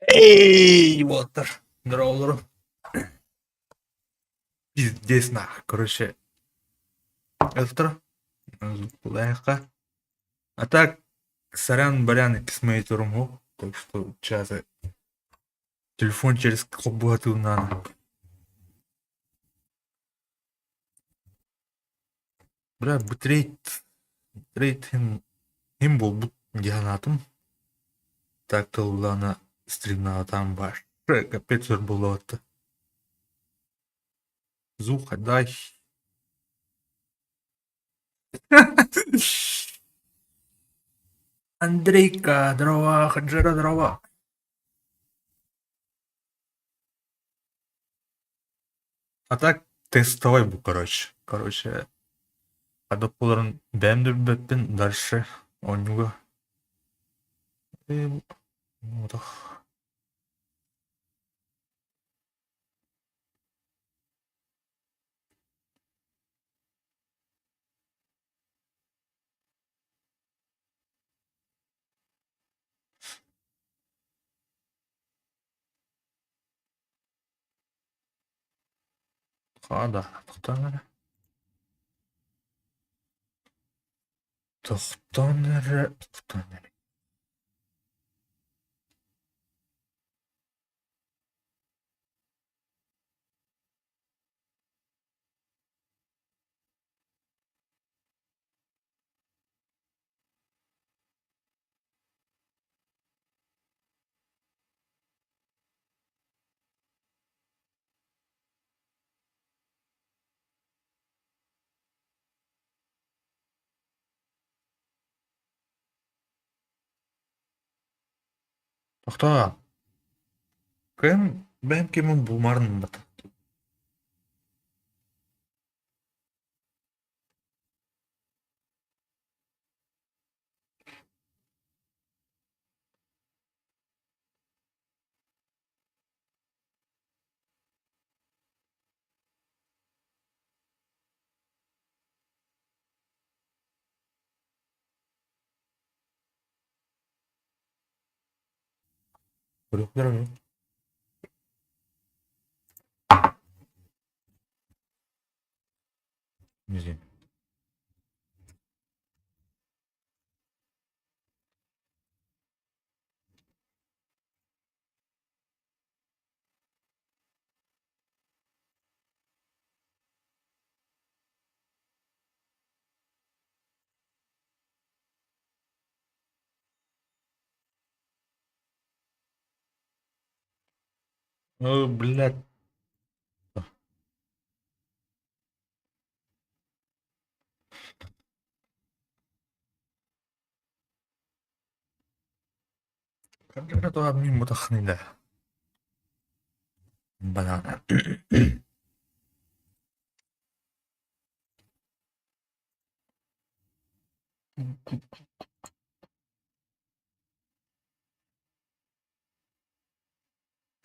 Эй, Уотер. Здорово, здорово. Пиздец, нах. Короче, это лайка. А так, сорян, барян, кисмей турму. Так что сейчас телефон через кобуату надо. Бля, трейд им был дианатом. Так то лана стримна там баш. Капец было это. Зуха, дай. Андрейка, дрова, хаджера, дрова. А так тестовый был, короче. Adaptörün бәмдүрбөппүн дальше онюга. Вот. Хада, тоқтаңыр. Тоқтаңыр. Тоқта. Бәм кемін бұлмарын бата. Көректер ме? Не знаю. Блядь. Когда то админ мутахны да. Банана.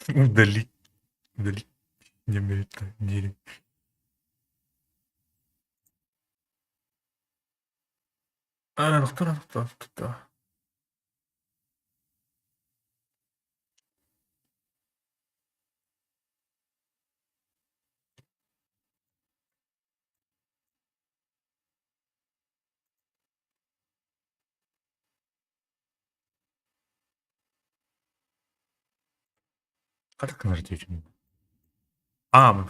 Удали. Удали. Не имеет. Не. Тоқта. Как нажать? А,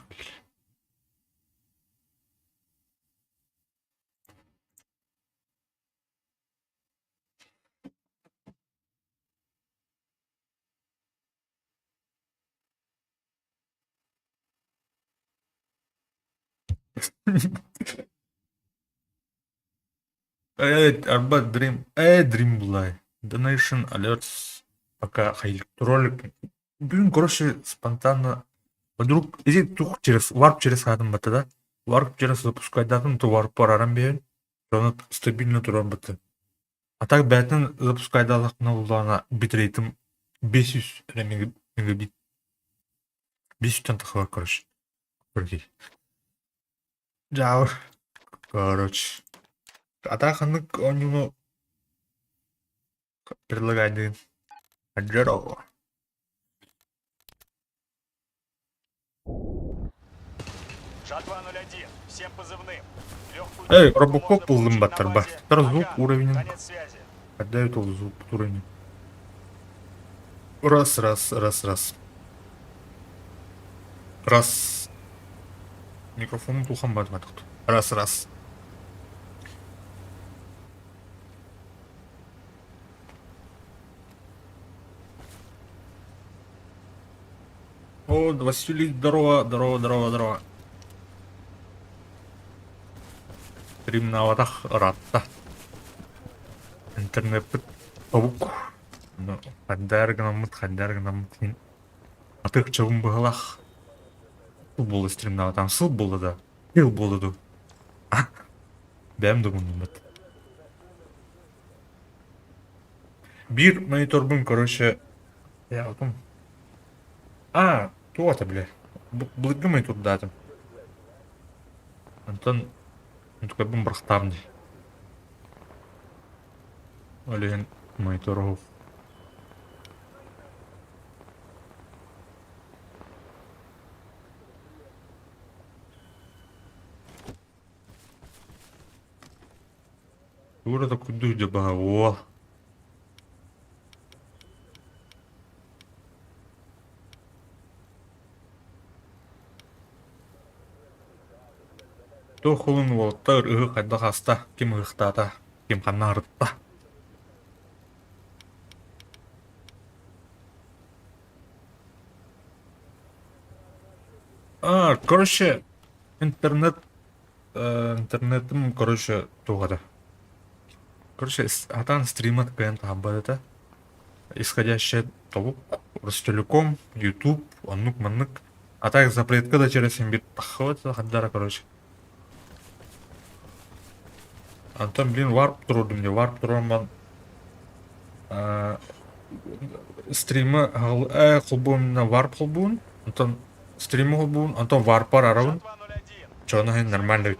Арбат Dream Булай. Donation Alerts. Пока ходил ролик. Блин, короче, спонтанно. Вдруг, если тух варп через хатом бата, да? Варп через запускать датым, то варп парарам бейін. Оны стабильно туран бата. А так бәтін запускай далақына ұлдана битрейтім 500 мегабит. 500-тен тақы бар, короче. Көргей. Жауыр. Короче. А так ханық онюну. предлагать. Аджеро. Ша-201, всем позывным. Легкую Эй, технику Робокоп можно булдым получить на баттар ба. базе. Тар Пока. звук уровень. Конец связи. Отдают ол звук уровень. Раз, раз, раз, раз. Раз. Микрофон тухам бат матут. Раз, раз. О, Василий, здорово, здорово, здорово, здорово. Стрим на аватах ратта. Интернет табук. Ну, хаддар гнамыт. Атык чабым быгалах. Сыл болды стрим на аватам, сыл болды да. Сыл болды ду. Бәм дугун бат. Bir мониторбун, короче, я отым. Туата, бля. Блыгы монитор датым. Антон, такой бум брахтамди. Олеген мониторов. Burada kuduydu ba o. То хулун волтар ыгы кайда хаста, ким ыгтата, ким ханарытта. Короче, интернетым, короче, тугада. Короче, атан стримат кайын табадыта. Исходящая толук, Ростелеком, YouTube, аннук-маннык. А так запретка да через имбит тахвата хаддара, короче. Антон, блин, варп турдум, не варп турман. Стримы хулбун на варп хулбун. Антон, стримы хулбун, Антон варпар арабун. Ша-201, Чё, нахай нормально ведь.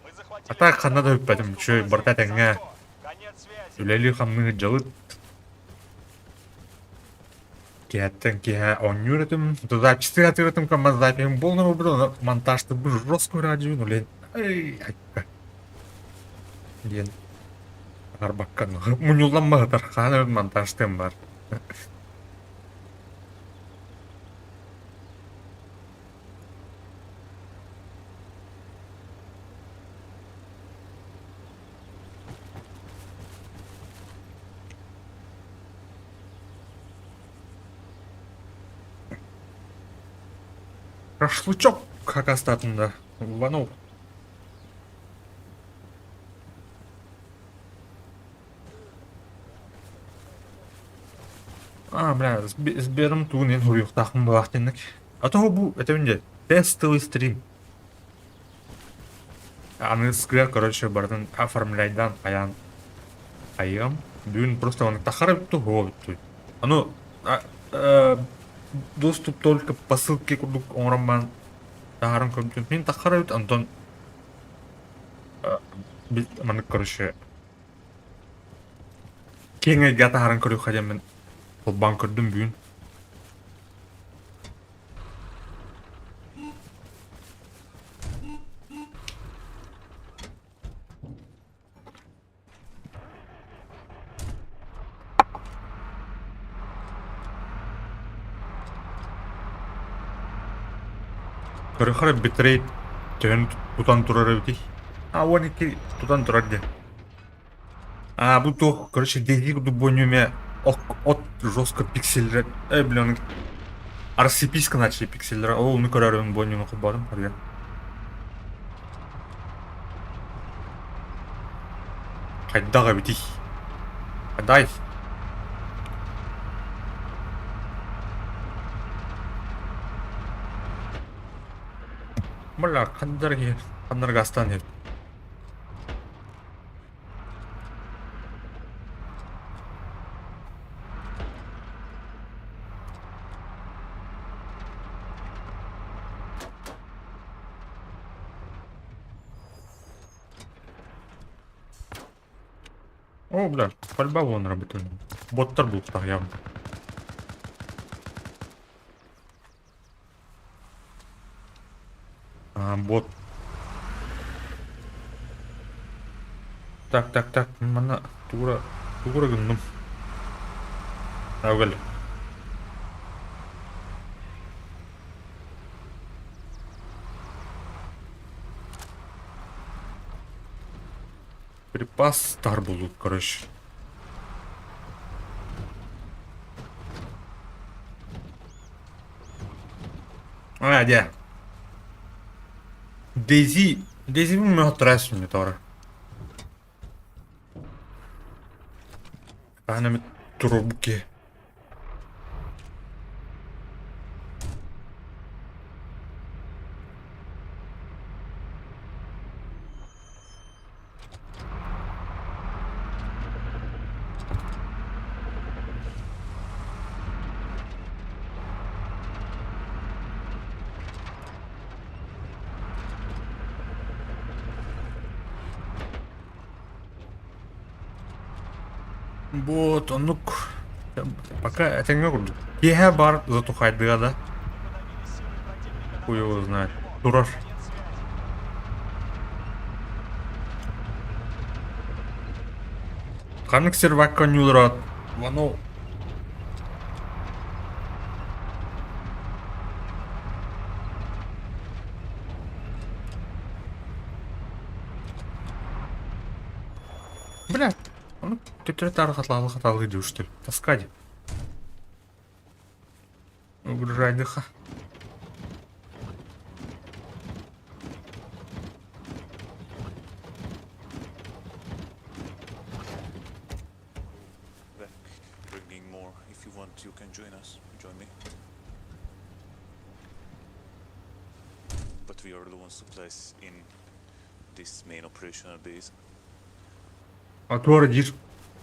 мы захватили А так, контроль надо над поэтому, городом чё, барта Базой. тенге. Конец связи. Үлели хамны жалыт. Киаттен киха он юритим. Туда чистый ответим, кама запием полного бро. Монтаж-то был жестко радио, ну лень. Эй, айка. Лень. Арбаккан. Мунюланма тарханы монтажтем бар. Шашлычок хакастатында. Ванов. Бля, сберем тугунен хуюктахын балактенник. Атого бу, это менде, тестовый стрим. Аныскы, короче, бардын оформляйдан аян айым. Бүгін просто оны тахарып ту ховитту. Ану, доступ только по ссылке курдук оңраман тахарын көмтүн. Мен тахарып, Антон, маны, короче, кеңеге тахарын көрү хадем мен банк көрдүм бүгін. Көрөхөр битрейт төн тутан турар өти. 12 тутан турар де. Бу то, короче, дези дубонюме от жестко пиксельдер. Блин, RCP-ска начали пиксельдер. Ол мы көрөрүн бонюме кубадым, карген. Кайдага бити. Кайдай. Бля, кандырга астан. О, бля, пальба вон работает. Боттар был так явно. А, бот. Так, мана тура гындым. Әугел. Припастар болу, короче. А, де. Дейзи мы отрасу не тора. Анами трубки. Вот, онук. Пока это не буду. Я бар затухать да? Подавили силы противника на Хуй его базе знает. Дымок. Тураж. Конец связи. Ханық сервакка не урат. Вано. Бля. Оны тетретар хаталы идеу что ли. Таскать. Угрожай дыха. Back, bringing more. If you want, you can join us. Join me. But we are the ones who place in this main operational base. Атуар дир.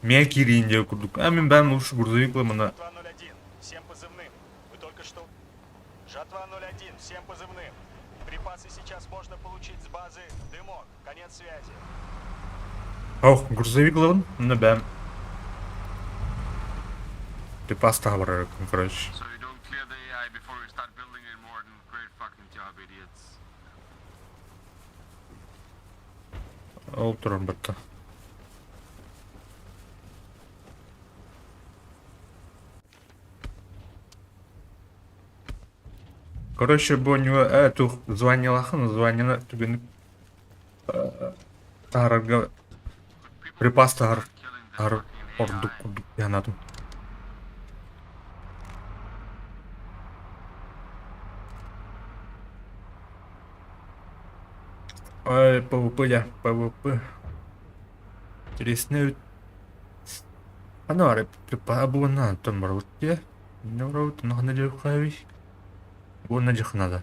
Меня кирин дел курдук. А мен бәм лучше грузовик мына. Жатва 01, всем позывным. Вы только что... Жатва 01, всем позывным. Припасы сейчас можно получить с базы Дымок. Конец связи. Ох, грузовик лавын. Мына бәм. Припаста бар, короче. So you don't clear the AI before you start building it more than great fucking job, idiots. Ол туран бітті. Короче, боню эту звонила тебе тарга припас тар ар ордук янатым. Ой, ПВП, я, ПВП. Интересно. Анары припабу на том роуте. Не роут, но на дерхави. Вон на дерх надо.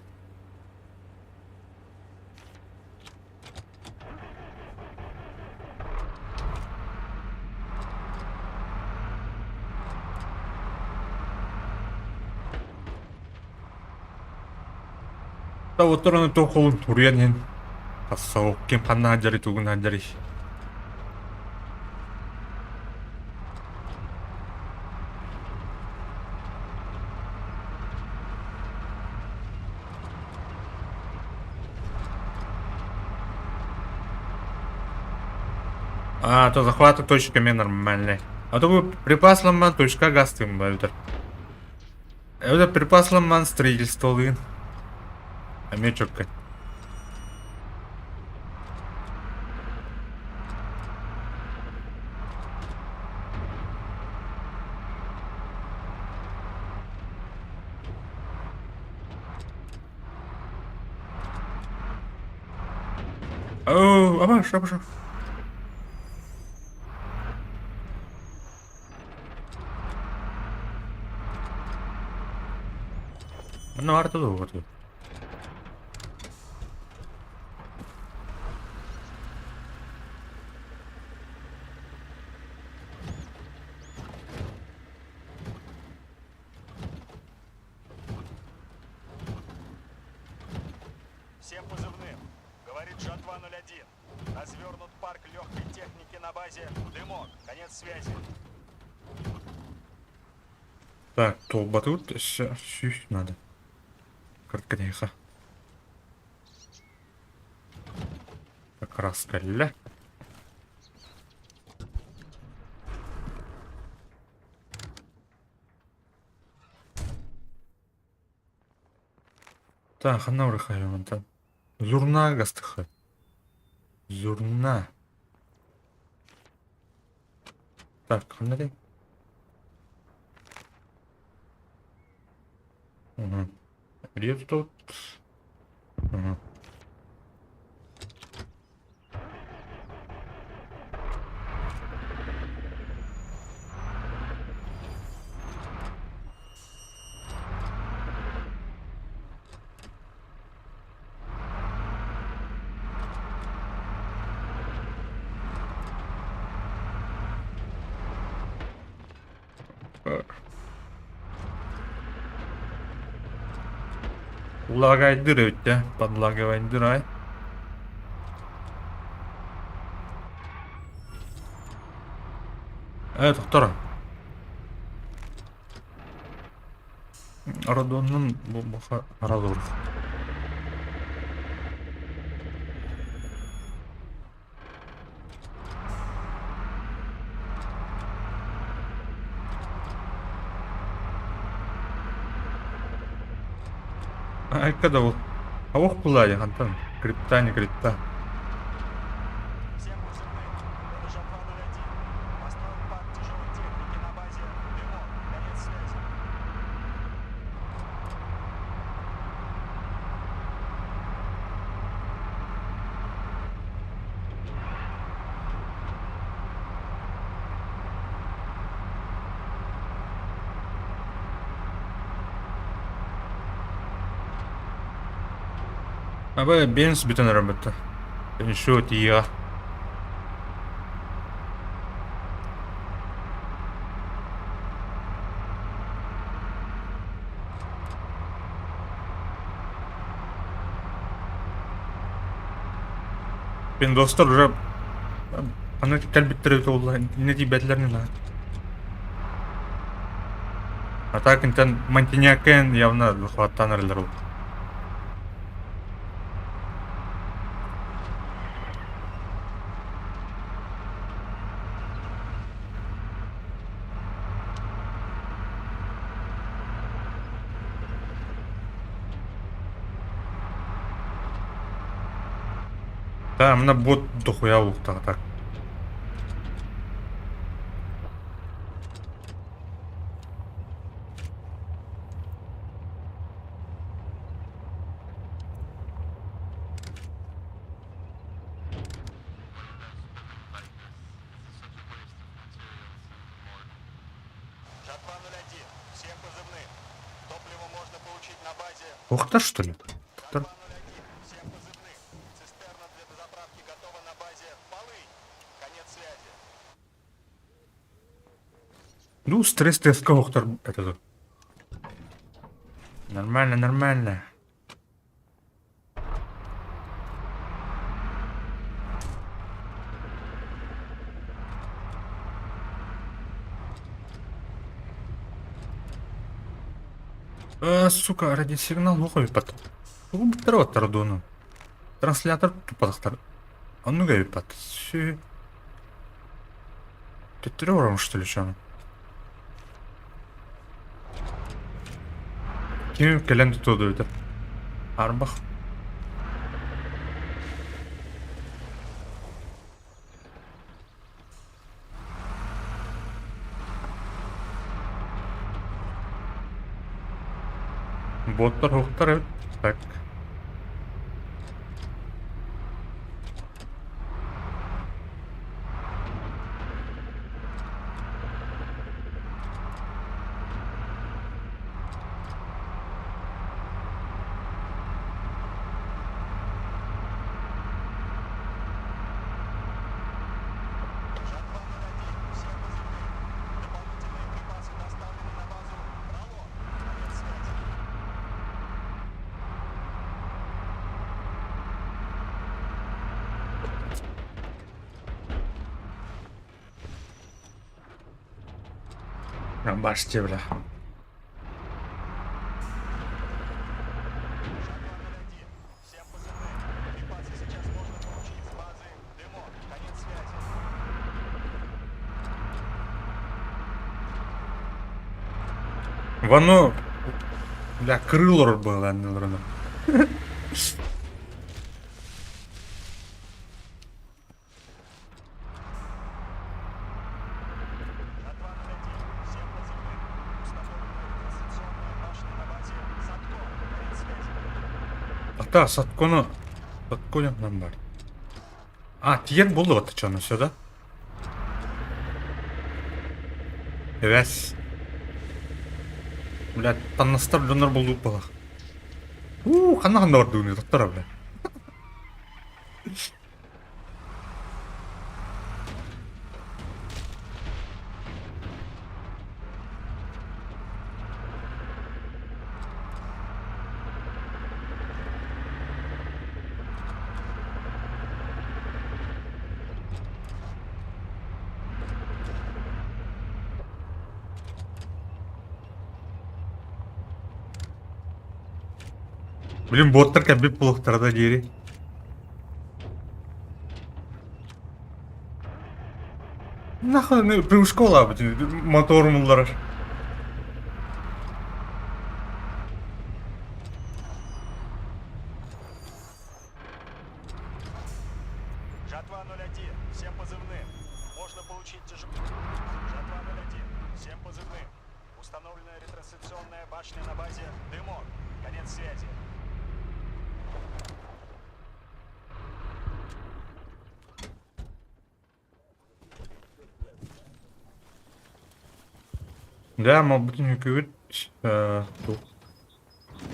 Та вот стороны то холун турьянин. Пасау, кем панна аджари тугун аджари. А, то захвата точками нормальный. А то вы припаслан точка гастым бальдер. Это припаслан строительство лын. А мне чётко. О, абаш. Ну, арта вот. Всем позывным. Говорит Жатва 01. Развернут парк легкой техники на базе Дымок. Конец связи. Так, толба тут все надо. Кратконеха. Краска ля. Так, қана ұрықайымын. Зурна гастықы. Зурна. Так, қандай? Где тут? Угу. Лагайдыр өтті. Подлагайдыр ай. Тоқтар. Радонның бұқа арады ұрық. Айкада ол. Ауық бұлай, қантан. Крипта, не крипта. Всем позывным. Это Жатва-01. Построен парк тяжелой техники на базе Дымок. Конец связи. Абай, бенз бүтін работа. Еще тия. Ben dostlar уже аны кәлбеттер өте олла не дибәтләрне на. А так интен Монтеньякен явно хваттанырлар ул. Да, мына бот дохуя уқтағы так. Жатва-01. Всем позывным. Топливо можно получить на базе. Ухта, что ли? Жатва-01. Всем позывным. Цистерна для дозаправки готова на базе Полынь. Конец связи. Ну, стресс-тест ухтар. Это тут. Нормально, нормально. Сука, радиосигнал оқойып Бұл бұттар оттарды оны. Транслятор тупадықтар. Он нуга випат. Сүй. Ты террором, что ли, что? Кем келенді туды өтір? Арбақ. Боттар хоқтар өт. Так. Жатва-01. Всем позывным. Дополнительные припасы доставлены на базу Рало. Конец связи. Баште, бля. Жатва-01. Всем позывным. Припасы сейчас можно получить с базы Воно, бля, крыло было, наверное. Жатва 01, всем позывным. Установлена дистанционная башня на базе Садко. Конец связи. Ата, Сатконы нам бар. А, тиер болды атачаны сюда. Эвес. Блядь, таннастар донор болду бала. Хана бар дуны, доктора, бля. Блин, боттар кәбіп бұлықтарда дері. Нахуй, ну, прыжкола, мотор муллар. Жатва 01, всем позывным. Можно получить тяжело. Жатва 01, всем позывным. Установлена ретрансляционная башня на базе Дымок. Конец связи. Да, мабуть, не кювит.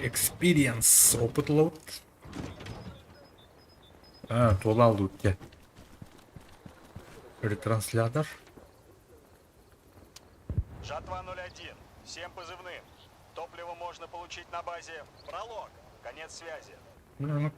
Experience, опыт лоуд. Тола алды өтте. Ретранслятор. Жатва 01, всем позывным. Топливо можно получить на базе Пролог. Конец связи. Бля, ну.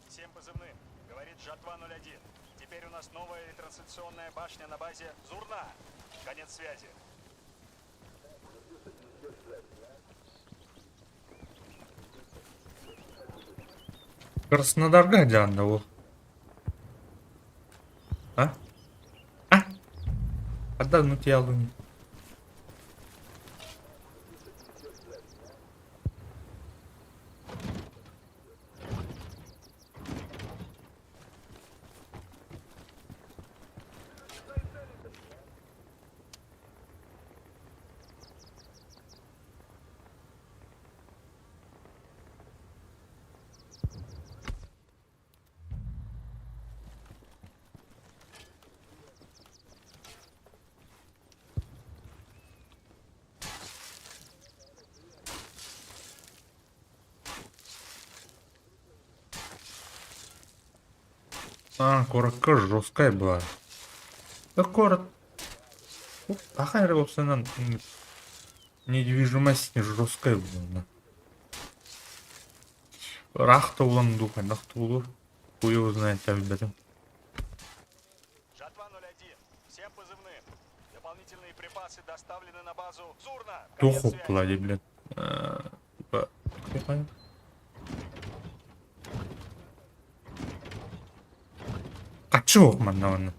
Всем позывным. Говорит Жатва 01. Теперь у нас новая ретрансляционная башня на базе Зурна. Конец связи. Краснодарга жанды ол. А? А? Ада ну тиялын. Коротко жесткая была. Да корот. Ахайр болсынан недвижимость не жесткая была. Рахта улан духа, нахта улу. Хуй его знает, как бедем. Жатва 01. Всем позывным. Дополнительные припасы доставлены на базу Зурна. Конец Туху связи. плади, блядь. Типа, я понял. Качок, манна.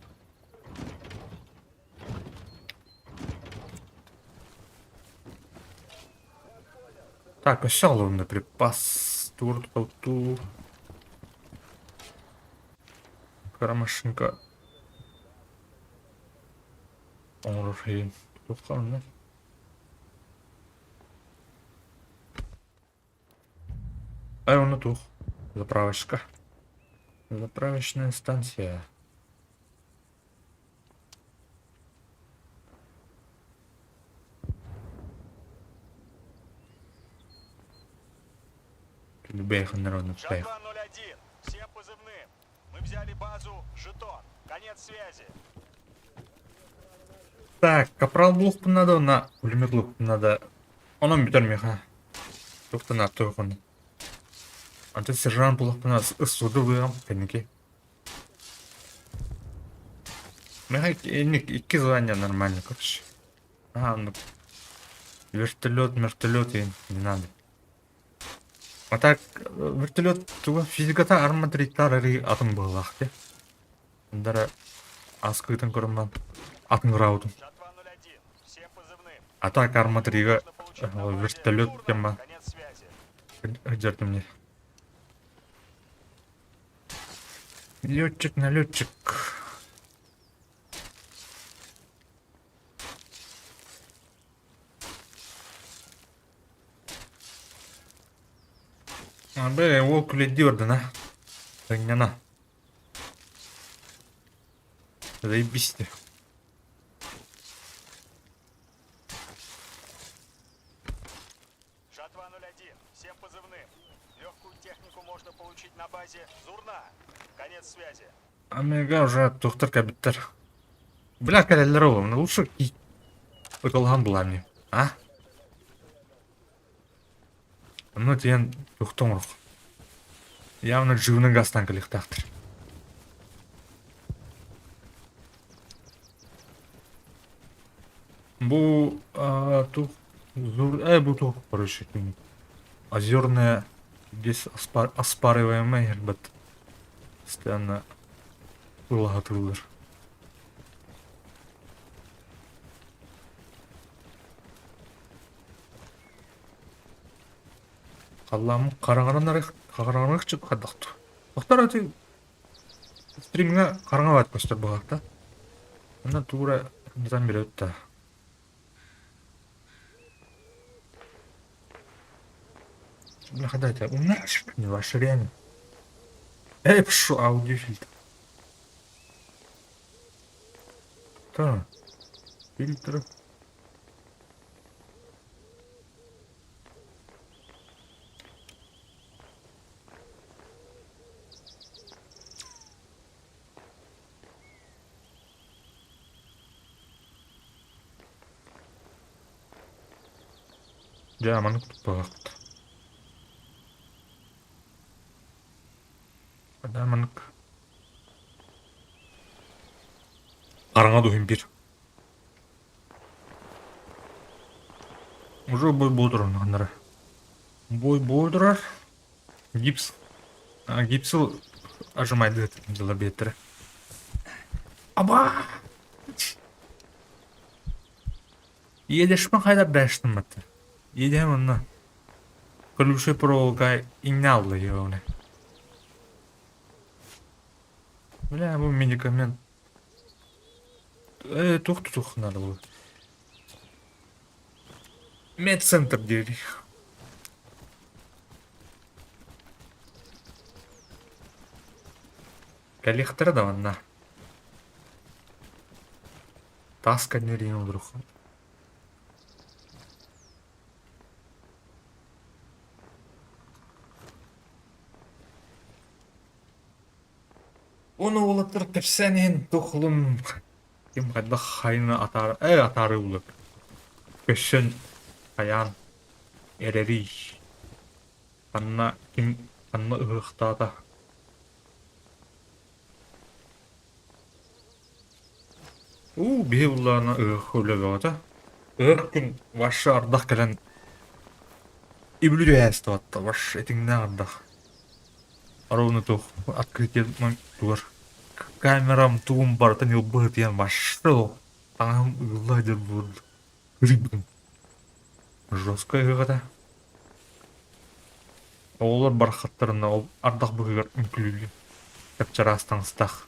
Так, осяловный припас. Тур. Карамашенко. Он уже тухал, а он тух. Заправочка. Заправочная станция. Бэйханнер он бэйх. Жатва-01, всем позывным. Мы взяли базу «Жетон». Конец связи. Так, капрал булук надо, на пулемет лук надо. Onun bitirmiyor ha. Çok da natı yok onu. Ante sержант булук надо ысуды выгам кенеки. Мега iki звания нормально, короче. Ага, ну вертолет и не надо. А так, вертолет, физиката арматриктар атом был лахте. Дара аскытын көрман. Атын раудын. Жатва-01, всем позывным. А так арматрига Можно получить на базе вертолет Турна. тема. Конец связи. Где мне? Летчик, налетчик. А бе, его куледёрда, на. Рыняна. Заебись ты. Жатва-01, всем позывным. Легкую технику можно получить на базе Зурна. Конец связи. Омега уже тухтар кабиттер. Бля, калялер олым, ну лучше ыкылган була мне, а? Ну тиен тухтом рух. Явно живный гастан калихтахтыр. Бу тух зур, бу тух короче, озерная здесь оспариваемая, ербет постоянно ылагатылыр. Қалам қараңарық чып қадақту. Тоқтар әті стриміңе қараңа бәт көстер бұғақта. Мұнда тура низам бере өтті. Бля, когда это? У меня не ваше реально. Пшу, аудиофильтр. Да. Фильтр. Жаман бақыт. Адаманық. Қараңа дұхым бір. Уже бой болдырар нағандары. Бой болдырар. Гипс. Гипсі ажымайды жылар беттірі. Аба! Едешпен қайда бәштім бәтті. Едем онна. Ключі проволока инялды еуіне. Бля, бұл медикамент. Тух надо было. Медцентр дери. Коллектор да ванна. Таска не ринул друг. Оны олаттыр кірсәнен тұқылым. Кем қайда қайны атары ұлық. Көшін қаян әрәрі. Қанна ұғықтады. Бе ұлларына ұғық өлігі ота. Ұғық күн вашы ардақ кәлін иблюді әсті ватта. Ваш әтіңнен ардақ. Ровно тух открытие тур. Камерам туум бартан илбыт ян машыл. Там гладер бур. Рибн. Жестко играта. Олар бархаттарына ол ардақ бұғығар үмкілілі. Кәпчарастан стақ.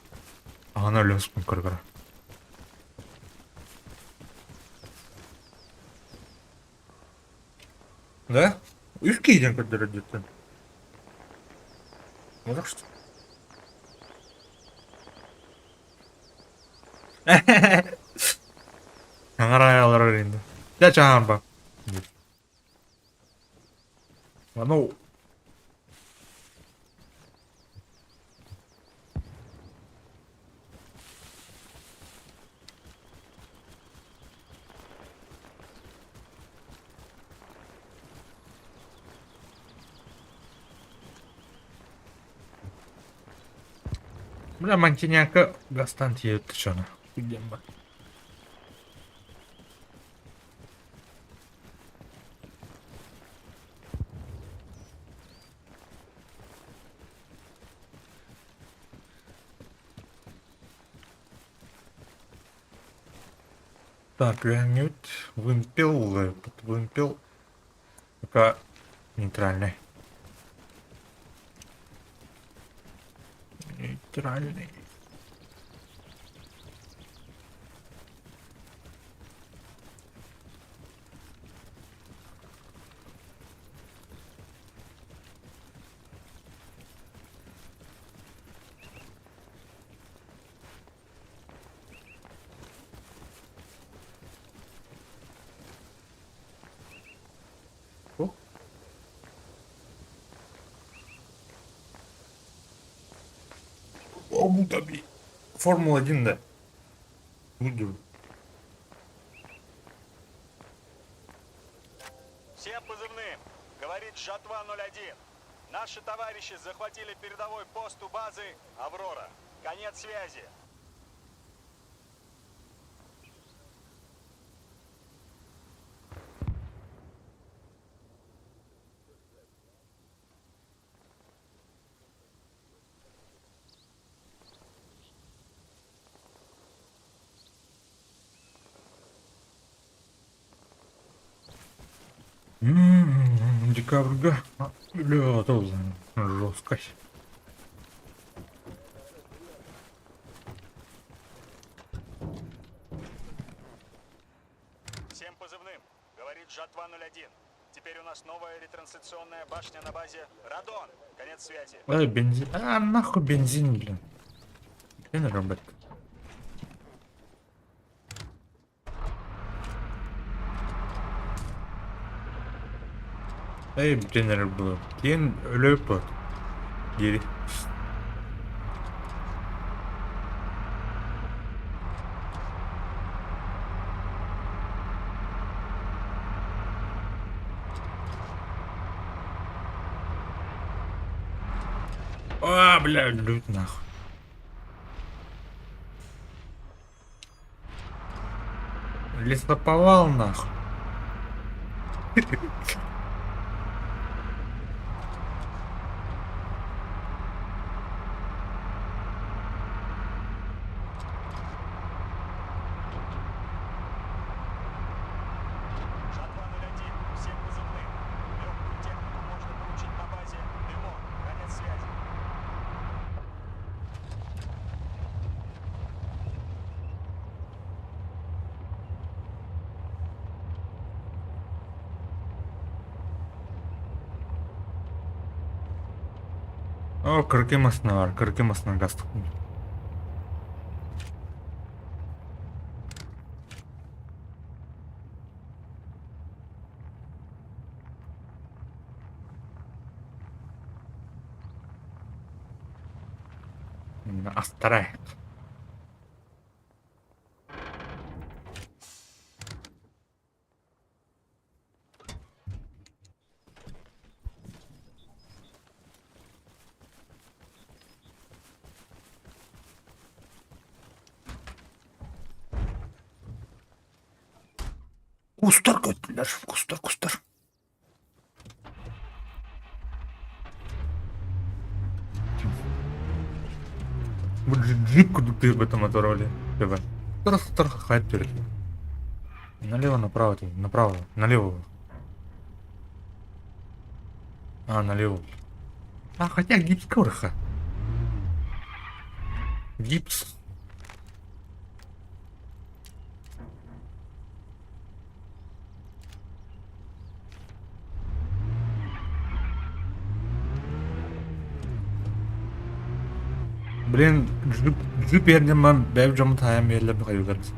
Ағана өлөс күн көргіра. Да? Үш кейден көрдірі деттен. Вот так что. Аңарай алар енді. Жа чаған ба. Анау Бля, мантиняка гастан тиеп ты чё? Где бы? Так, Леонид, вымпел, вымпел. Пока нейтральный. Нейтральный. О. Абу-Даби. Формула-1, да. Буду. Всем позывным. Говорит Жатва-01. Наши товарищи захватили передовой пост у базы «Аврора». Конец связи. Декабрьга. Бля, тоже жесткость. Всем позывным. Говорит Жатва-01. Теперь у нас новая ретрансляционная башня на базе «Радон». Конец связи. Ай, бензин. А, нахуй бензин, блин. Что не работает? Эй, бензин был. Кен лёпот. Гири. А, бля, лют нахуй. Лесоповал нахуй. Жатва-01. Всем позывным. Легкую технику можно получить на базе «Дымок». Конец связи. О, kırkımız var, kırkımız gaz. Астара. Кустар көттілер, кустар. Вот джип, куда ты в этом мотороле. Кустар хахать перед. Налево, направо, направо, налево. А, налево. А, хотя гипс корха. Гипс. Блин, джип yerden ben bev camı tayem yerle bir kayıyorlarız.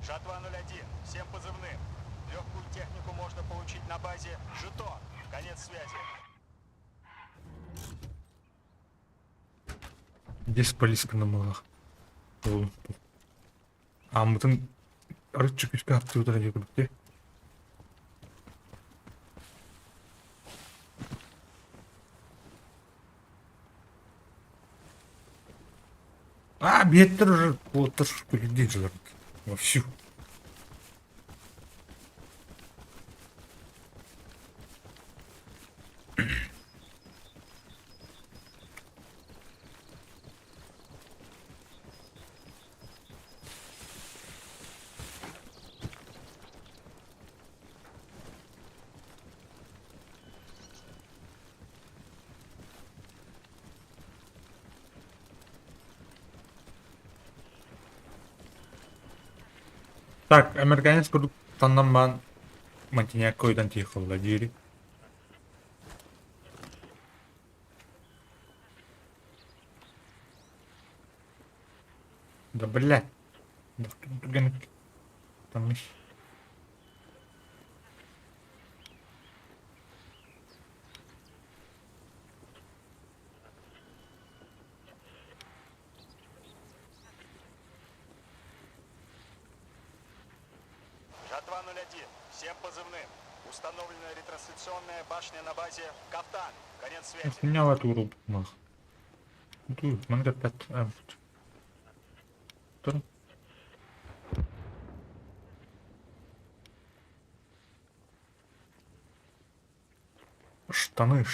Жатва 01, всем позывным. Легкую технику можно получить на базе Жетон. Конец связи. Здесь полиска намылах. А мытын рычык үске апты утара жегілікте. А, беттер уже отыр людей жылар. Вовсю. Так, американец курдук таннан Монтеньяк койдан тихолла дири. Да блядь. Да тут там еще. Жатва 01, всем позывным. Установлена ретрансляционная башня на базе Кафтан. Конец связи. Меня в эту группу мах. Тут, манга 5. Тур. Штаны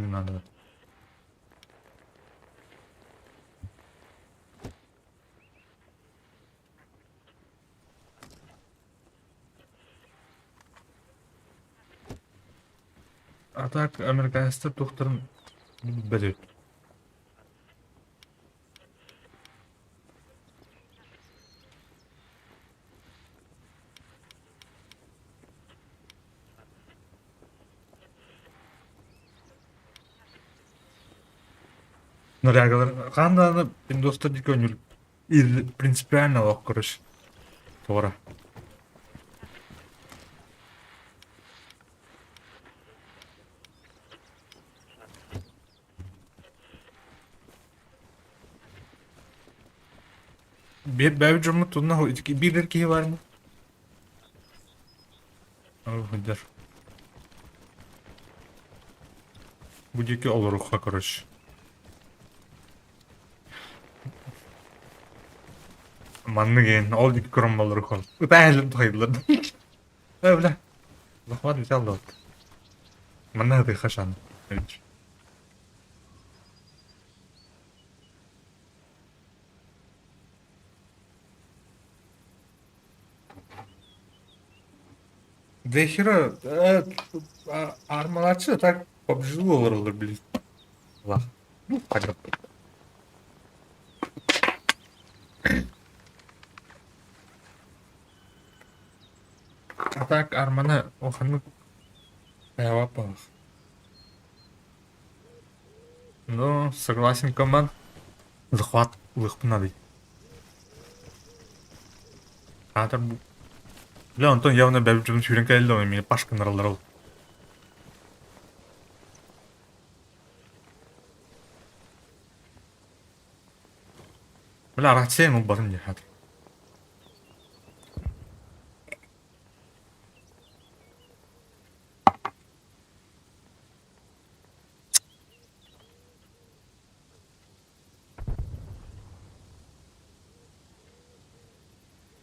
надо. А так, американецтер докторын біледі. Нарягалар қанданы достар дикөнүл. Принципиально лок короче. Тора. Бәбі жұмы тұнна бір кейі бар ма? Өйдер. Будеке олыруққа, короче. Манны кейін, ол деке көрім олыруққа. Үті әлім тұқайдылар. Бля. Лақмат бете алды от. Манны ғыды қашаны. Дехера армалачы так побжилу олырылыр білейді. Лах. Ну, паграп. А так арманы оқаны аявап бағық. Ну, согласен, команд. Захват лықпына дейді. Атыр бұл. Бля, Антон явно бәбіп жүрін сүйрен кәлді ғой, мені пашқын аралар ол. Бля, рациям ол барын де, хатыр.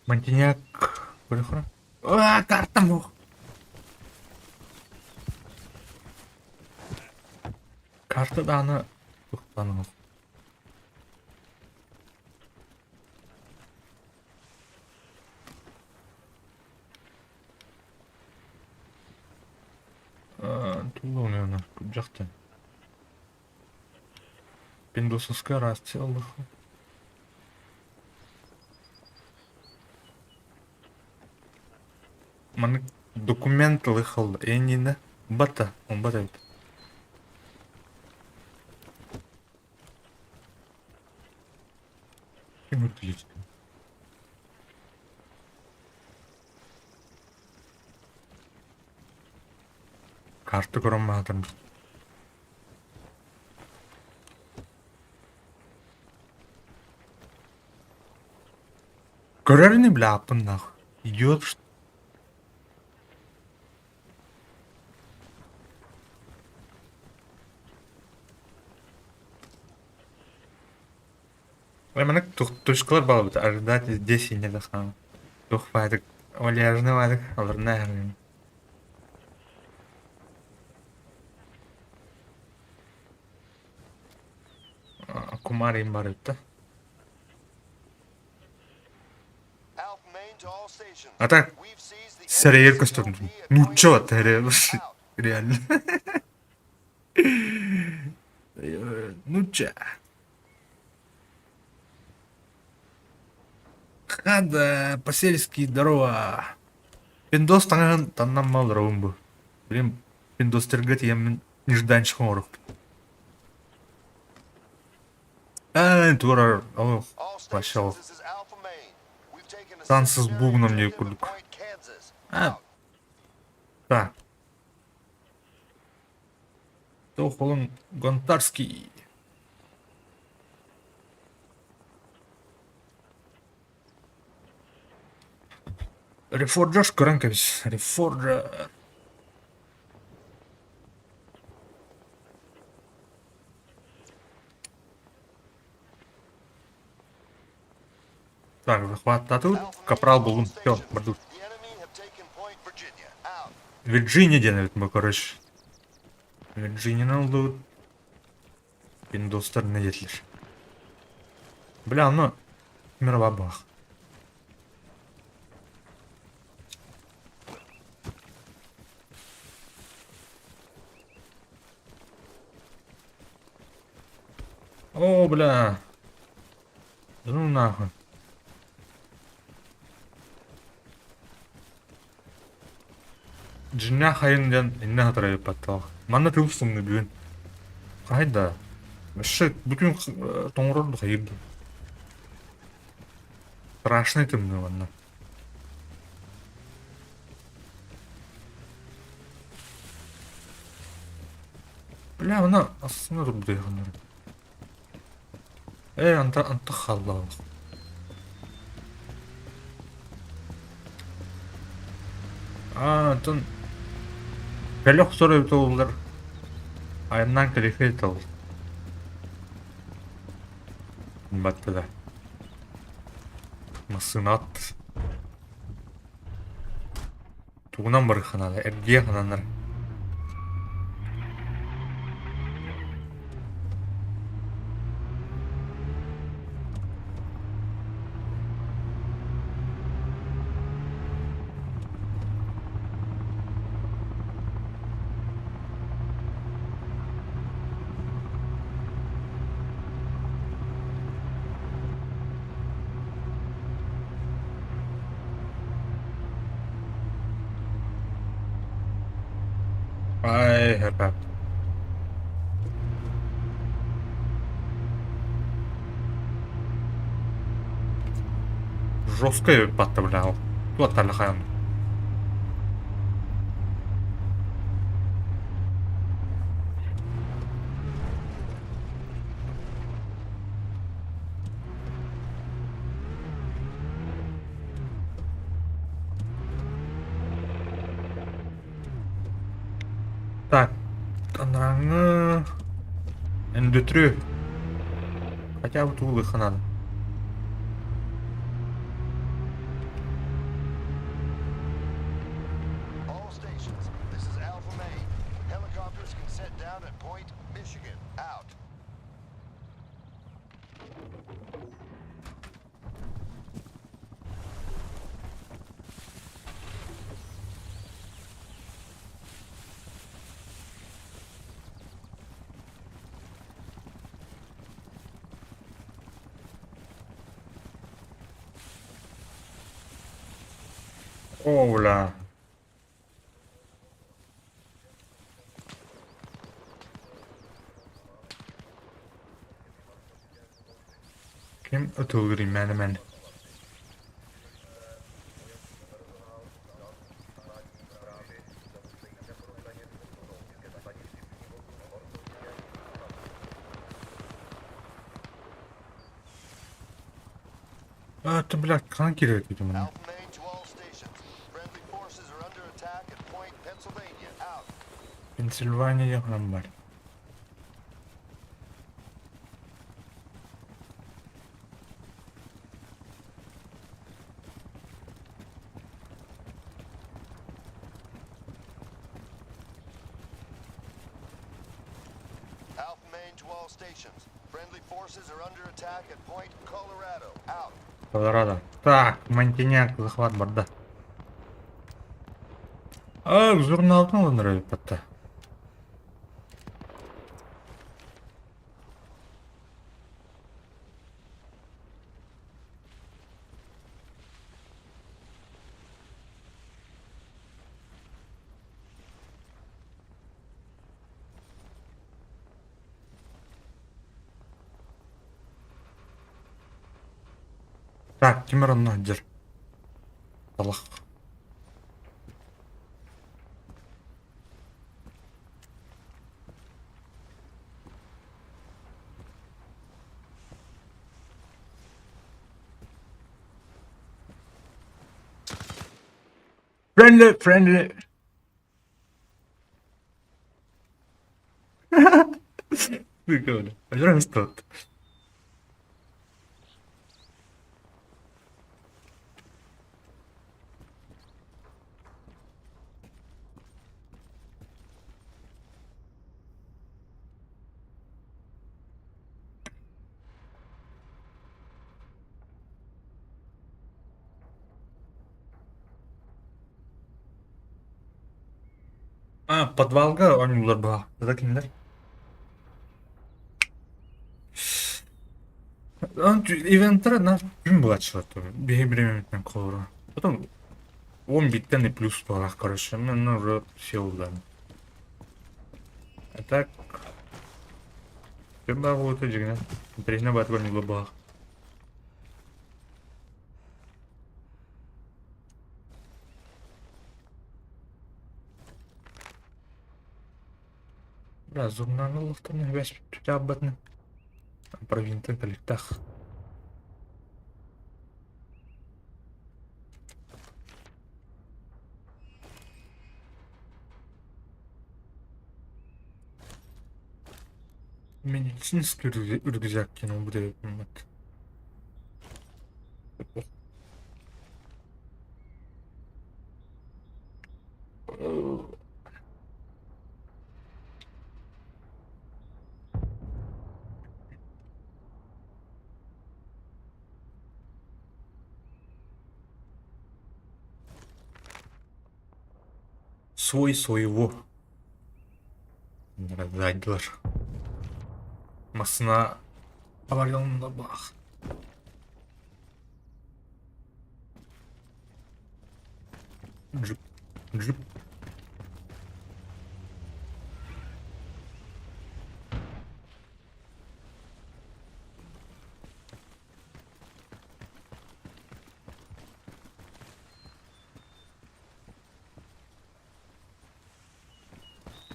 Монтеньяк... Көрі картам оқ. Карты да аны ұқтаның оқ. Тулы оны ана, көп жақты. Пиндосовская расцелых. Маны документы лыхалды. Энина. Бата. Он бата бит. Кем выключить? Kartı görünmüyor. Görerini bile yapın da. Идиот, что. Мына тушкалар бар бит. Ожидать здесь и не дохам. Тухпадык. Вальяжны вадык. Аларна ярын. Кумарим бар бит. Alpha Main to all stations. А так, We've seized the сырьер enemy костюм. COV at Ну point чё B. ты, реально. Ну чё? Хада, по-сельски здорово. Пиндос таннан мал ромбу. Блин, пиндос тергать я нежданчик морок. Тура, о, All пошел. stations, this is Alpha Main. We've taken a Танцы с secondary бубном не objective at кулик. Point Kansas. А, так. Тохолон Гонтарский. Рефорджаш Кранкович. Рефорджа. Так, захват. А тут Alpha Main капрал to был. all Все, stations. бардук. The enemy have taken Point Virginia. Out. Вирджиния денет мы, короче. Вирджиния лут. Пиндостер не етлиш. Бля, ну. Мировабах. О, бля. Да ну нахуй. Жинна хайын инне хатырай паттал. Манна төвсүмнү бүгүн. Кайда? Вообще бүтүн тоңорду хайырды. Страшный ты мне ванна. Бля, мына астына туруп дайгандар. Анта халла. Тон Пелек сорой толдар. Айнан калифей тол. Баттыда. Масынат. Тугунан бары ханада. Эрге хананар. Ай, хэпэ. Жесткое подставлял. Вот Алхан. Так, танраңы эндүтрү. Хотя бы тулы ханады. All stations, this is Alpha Main. Helicopters can set down at Point Michigan. Out. Оуля. Kim ötülürüm ben. А, ты, блядь, kana керек еді міне. Alpha Main to all stations. Friendly forces are under attack at Point Pennsylvania. Out. Пенсильвания falan var. Alpha Main to all stations. Friendly forces are under attack at Point Colorado. Out. Колорадо. Так, Монтиняк захват барды. А, журналдың алыныр әлбәттә. Так, кемер онны жер. Талақ. Friendly. Прикольно. Пожалуйста. А, подвалга ойнулар ба. Тада кимдер? Ивенттер на gün bu açıldı. Bir временный колора. Потом 10 биттен и плюс была, короче. Мен уже все удаем. А так... Кем бағу өте жігіне? Трейна бат ойнулар ба. Бля, зурнаны лықтырны бәс түте аббатны. Провинтын каликтах. Медицинский рюкзак кинул, будет. Свой своего. Задилар. Масына аварионда бах. Джип.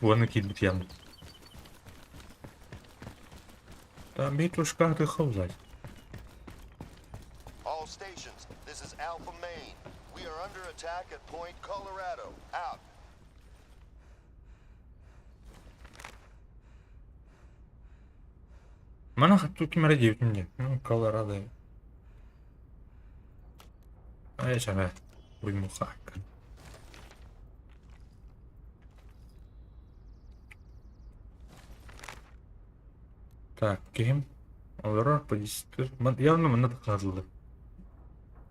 Вон какие ямы. Там битушка отдыхал взять. All stations. This is Alpha Main. We are under attack at Point Colorado. Out. Mana hattu kimere diyorsun? Colorado. Ay sana. Uyumuşak. Так, кем? Олар по 10. Явно мына да казылды.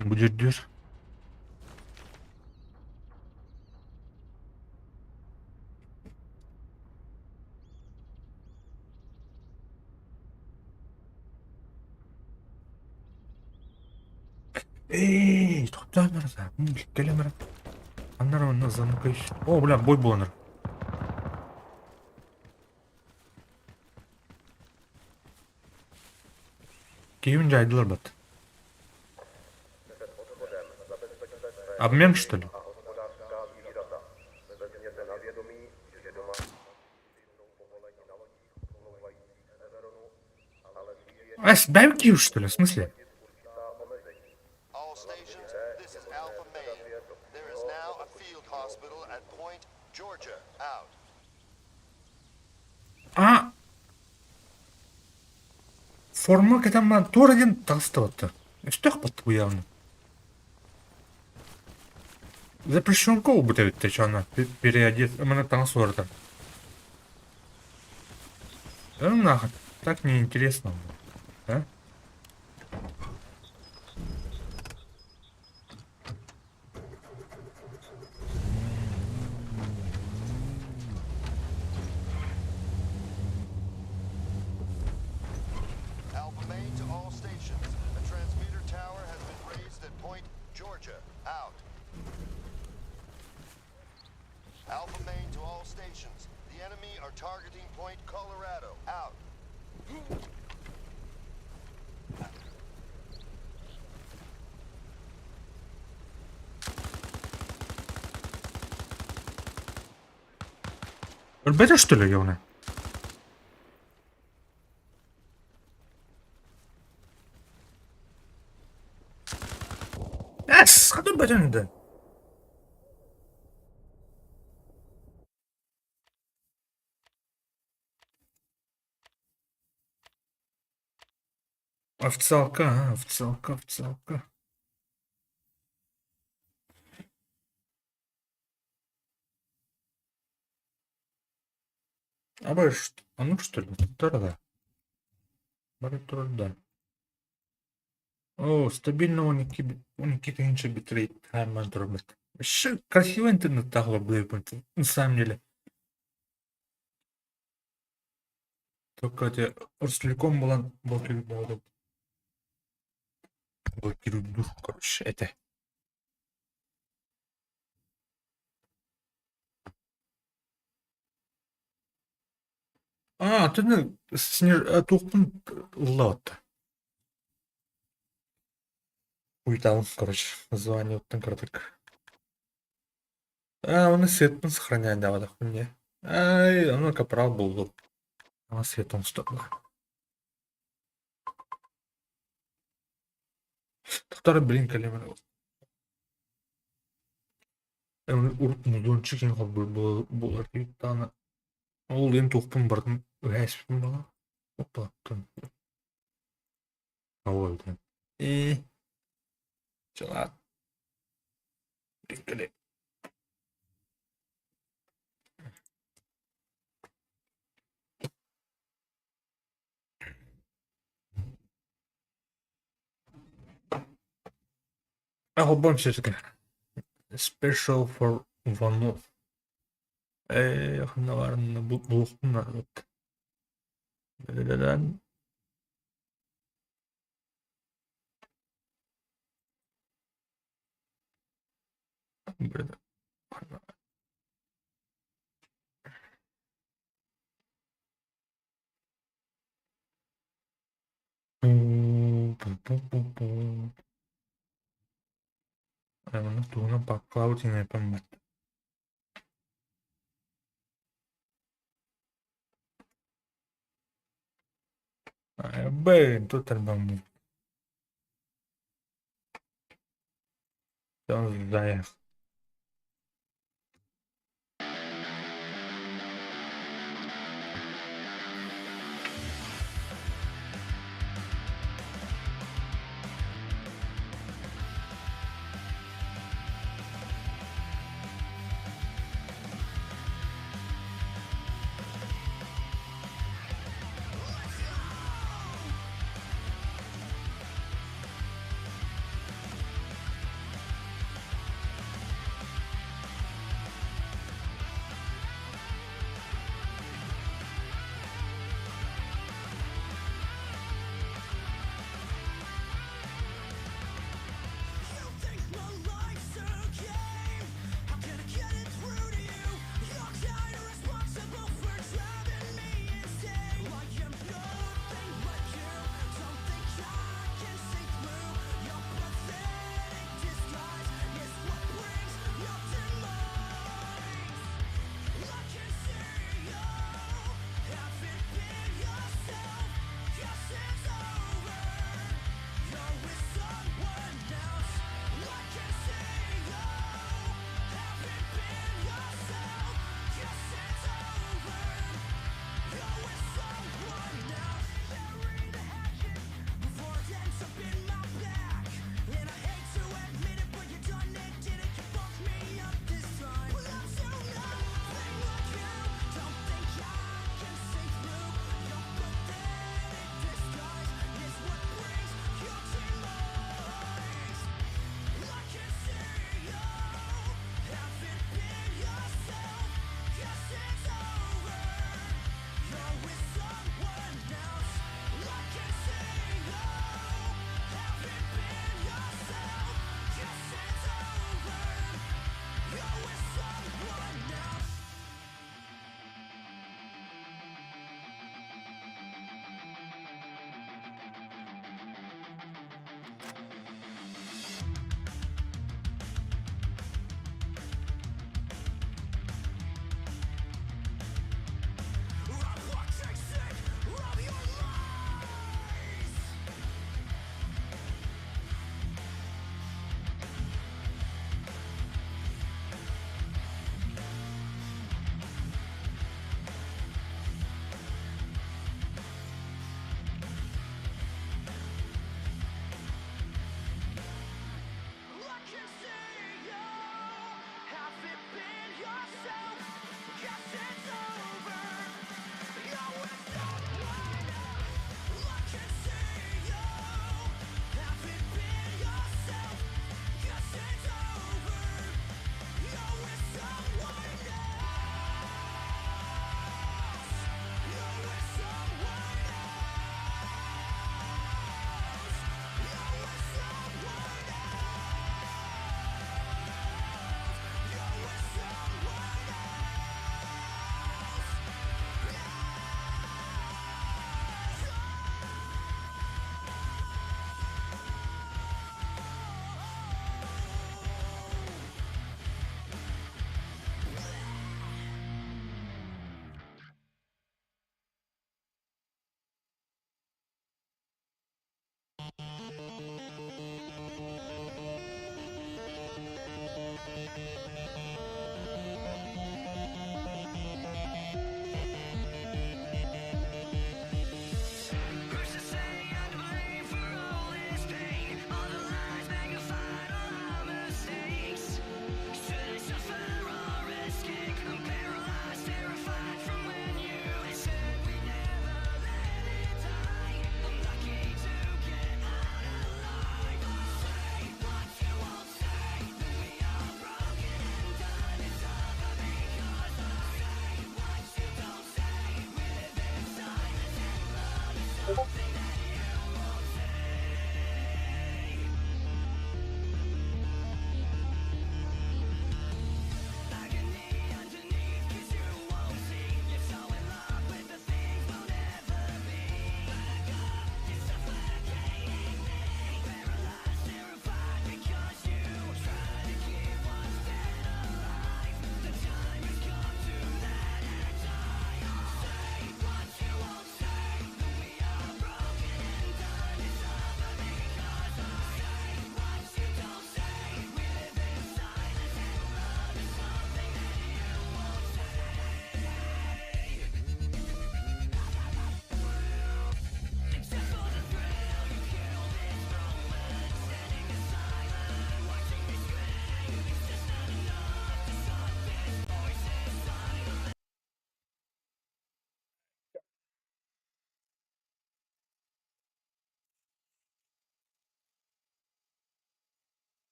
Бу жердер. Эй, тоқтап барса. Келемір. Андар оны замыкайш. О, бля, бой боланыр. Кевин жайдылар бат. Обмен, что ли? А, дай Киев, что ли? В смысле? А форма кетем тура ден тастыватты. Үстөх батты бу явно. Запрещен кол быть ведь что она переодет. Именно там сорта. Да ну нахуй. Так неинтересно. А? Alpha Main to all stations. A transmitter tower has been raised at Point Georgia. Out. Alpha Main to all stations. The enemy are targeting Point Colorado. Out. Ölbede что ли явно? Эс, хадыр бәтенді. Официалка, официалка. А бай что? А ну что ли? Турда. Бары турда. О, стабильно у них инче битрейт. Хайман дробит. Вообще красивый интернет тагло блейпнт. На самом деле. Только эти Ростелеком была блокирует душу, короче, это. А, ты тухпын лот. Уйтал, короче, название вот там короток. А, он и сетпын сохраняет, да, вот хуйня. Ай, оно капрал был. А свет он что было. Второй блин, калимер. Урт музончик ең қол бұл архивтаны. Ол ең тоқпын бардың өйәспін бала. Опаттын. Ауылды. Жылат. Блин, Альбом все-таки. Special for Vanov. Наверное, блохтун народ. Да-да-да. Оны туына бақылау деген айпам бар. Блин, тут альбом. Он заехал.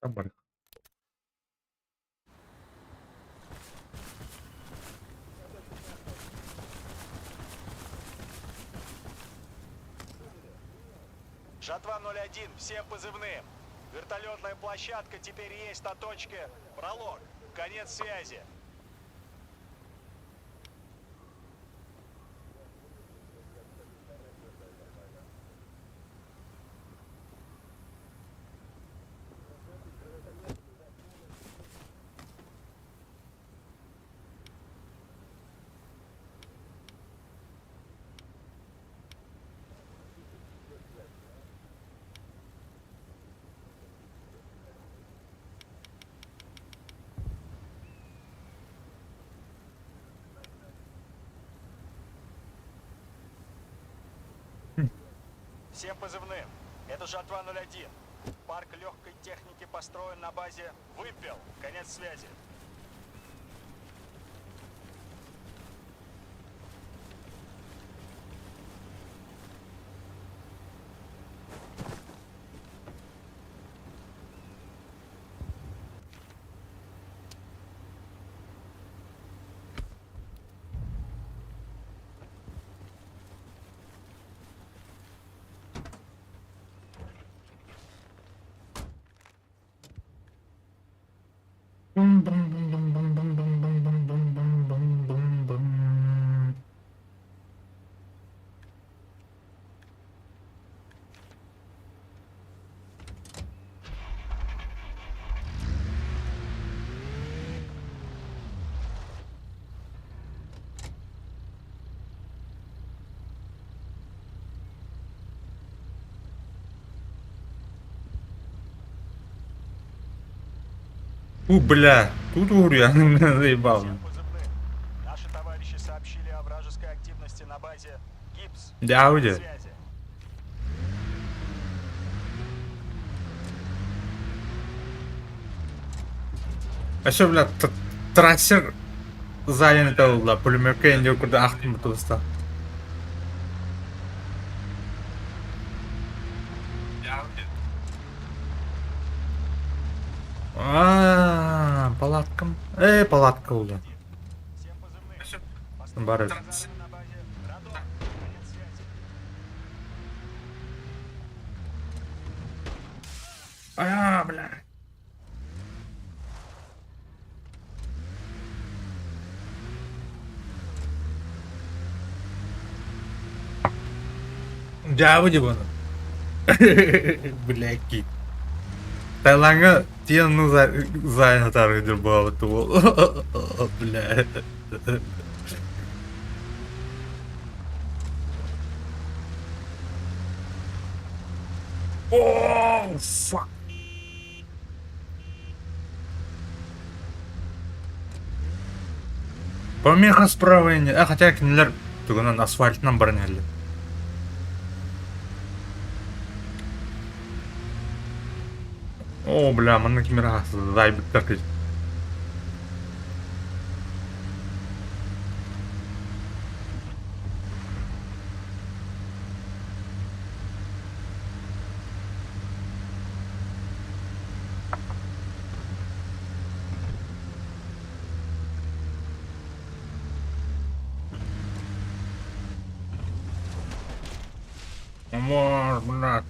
Там Жатва-01, всем позывным. Вертолетная площадка теперь есть на точке пролог. Конец связи. Всем позывным. Это Жатва-01. Парк легкой техники построен на базе «Выпил». Конец связи. Бля, тут я заебал. Всем позывным. Наши товарищи сообщили о вражеской активности на базе «Гипс». Да, Конец уйди. связи. А что, бля, трассер занят oldu. Pulmerke indi kurda aktım bu tosta. Палаткам. Палатка oldu. Всем позывным. Барыш. Построен на базе «Радон». Конец связи. Бля. Jauh aja bang. Блядь. Тайланга тияны зайны таргыдыр бабы тул. Бля. О, фак. Помеха справа. Хотя нелер түгінен асфальтынан бронелі. О, бля, мына кемера зайбиттер кез. Амар, блядь.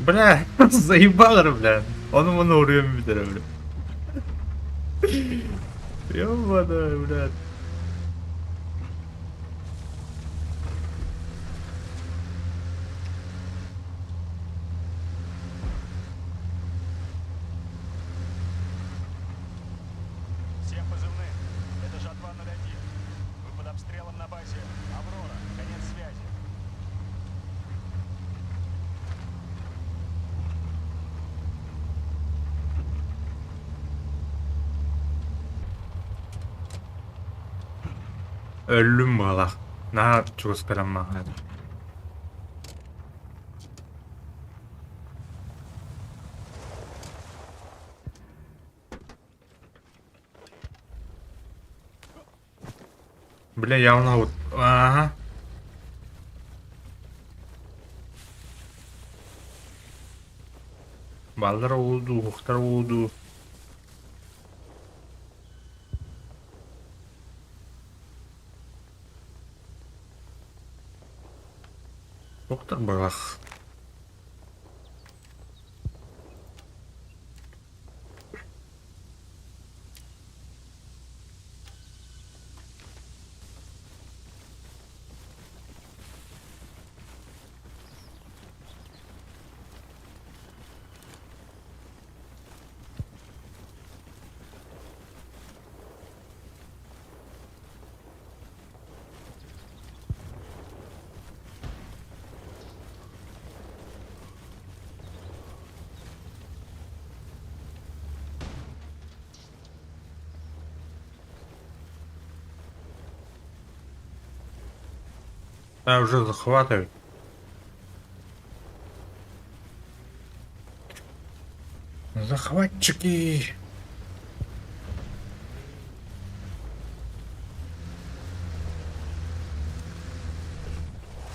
Бля, заебало, бля. Он ему на уровень битера, бля. Ёбаный, блядь. Всем позывным. Это Жатва 01. Вы под обстрелом на базе Аврора. Конец связи. Ölüm balak. Ne çok sıkılanma hadi. Бля, явно вот. Ага. Балдар oldu, ухтар oldu. Ухтар балах. Да, уже захватывают. Захватчики.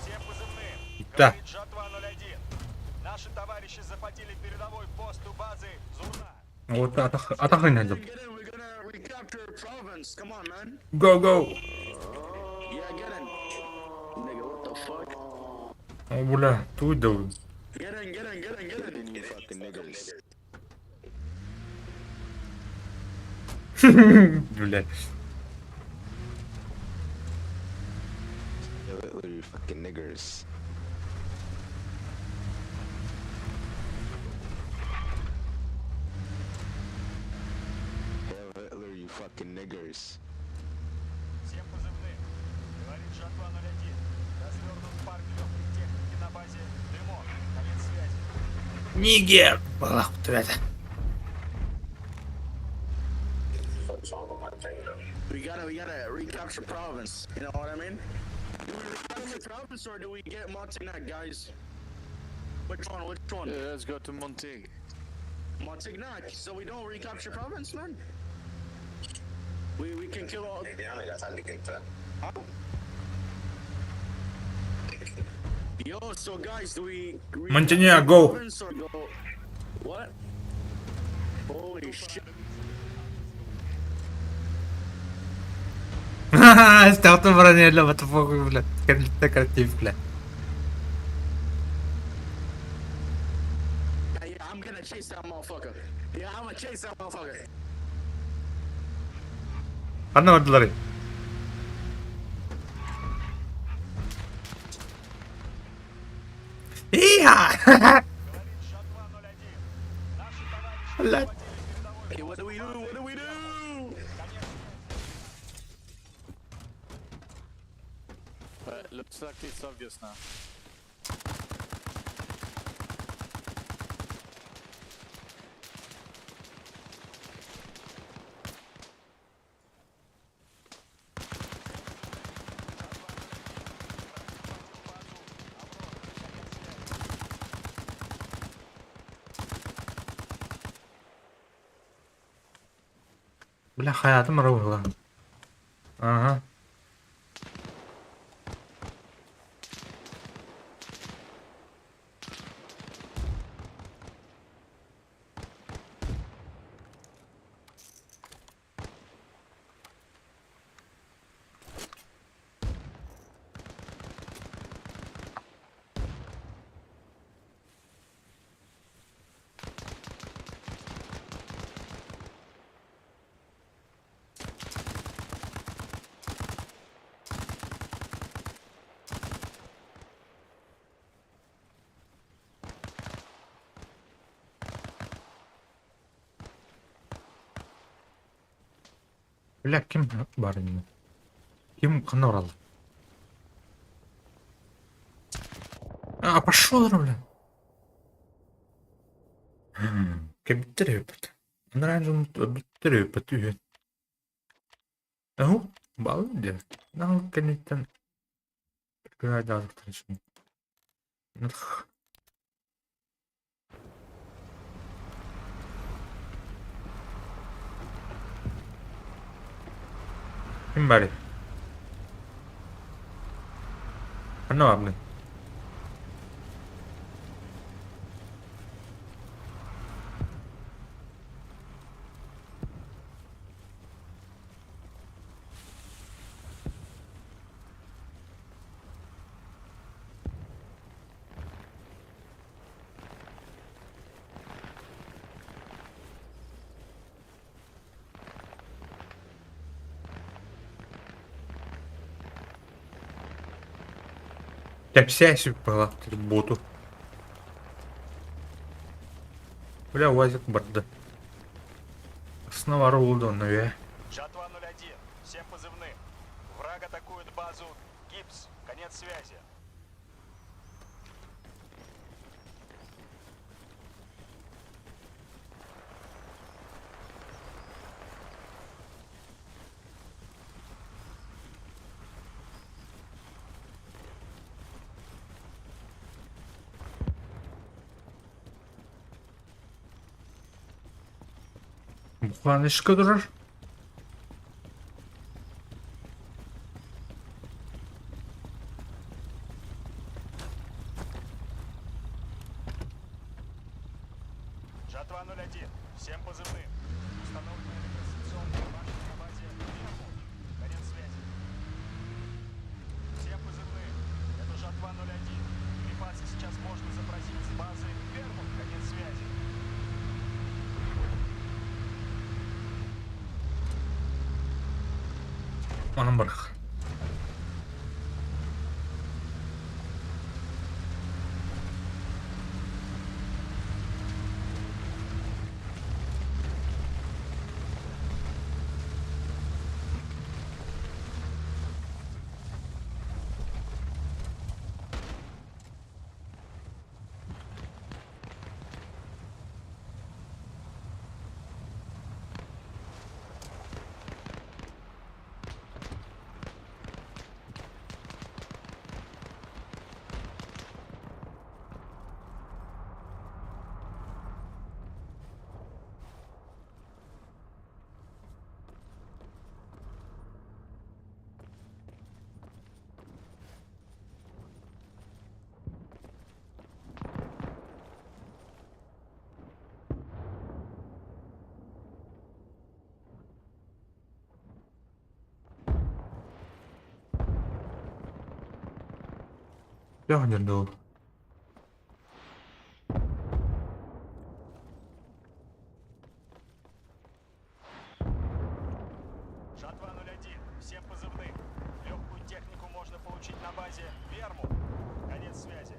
Всем позывным. Да. Говорит Жатва 01. Наши товарищи захватили передовой пост у базы Зурна. Вот атака надо. Get in, we're gonna recapture province. Come on, man. Go, go. Yeah, get in. Nigga, what the fuck? О, бля, тут да. Get in, get in, get in, get in. You fucking niggers. Блядь. Hitler, you fucking niggers. Hail Hitler, you fucking niggers. Всем позывным. Говорит Жатва 01. Развернут парк легкой техники на базе Дымок. Конец связи. Нигер. Балах, это. We gotta recapture province. You know what I mean? Do we recapture province or do we get Montignac, guys? Which one? Which one? Let's go to Montig. Montignac. So we don't recapture province, man. We can kill all. Huh? Yo, so guys, do we? Montignac, go. province or go? What? Holy shit! Ха-ха, стал-то бронель, вот похуй, бля. Так актив, бля. Yeah, I'm gonna chase that motherfucker. Yeah, I'm gonna chase that motherfucker. Одного доллара. Иха! Жатва 01. Наши товарищи Блядь. захватили передовой Hey, what do we do? What do we do? Looks like it's obvious now. Бля, hayatım araba lan. Ага. Бля, kim var yine? Kim kanına vuralım? А, пошел, бля. Кабиттериопет. Нравится биттериопет үйен. Ау, балы де. Нал кенеттен. Гайда азыктыр үшін. Нах. Kim bari? Kanına var mı? Тепсящий была боту. Бля, УАЗик барды. Снова рулда, наверное. Жатва 01, всем позывным. Враг атакует базу Гипс. Конец связи. Buxan ışıkı durur. Жатва 01, всем позывным. Установлена ретрансляционная башня на базе Вермут. Конец связи. Всем позывным. Это Жатва 01. Припасы сейчас можно запросить с базы Вермут. Конец связи. Anam bırak. Ya nerede o? Жатва 01, всем позывным. Легкую технику можно получить на базе Вермут. Конец связи.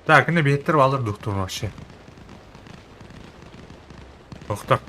Так, эне биеттер алыр доктор вообще. Доктор.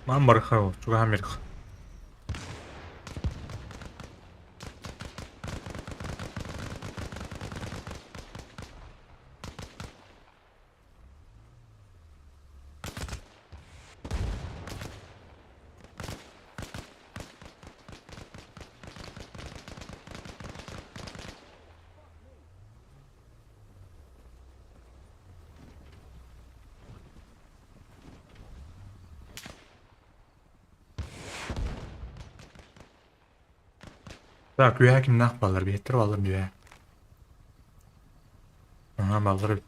Мамбарха, чугамирх. Так, üye kim nak balır biеттер алыр üye. Ага, балыр.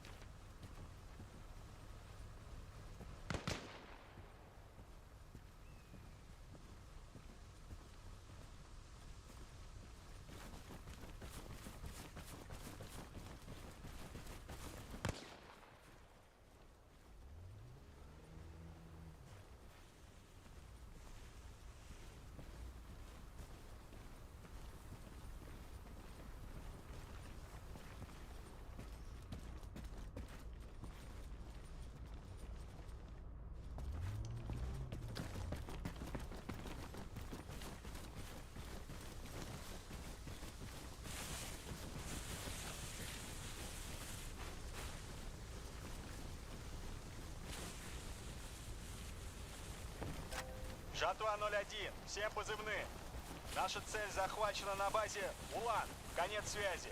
Жатва 01, всем позывным. Наша цель захвачена на базе Улан. Конец связи.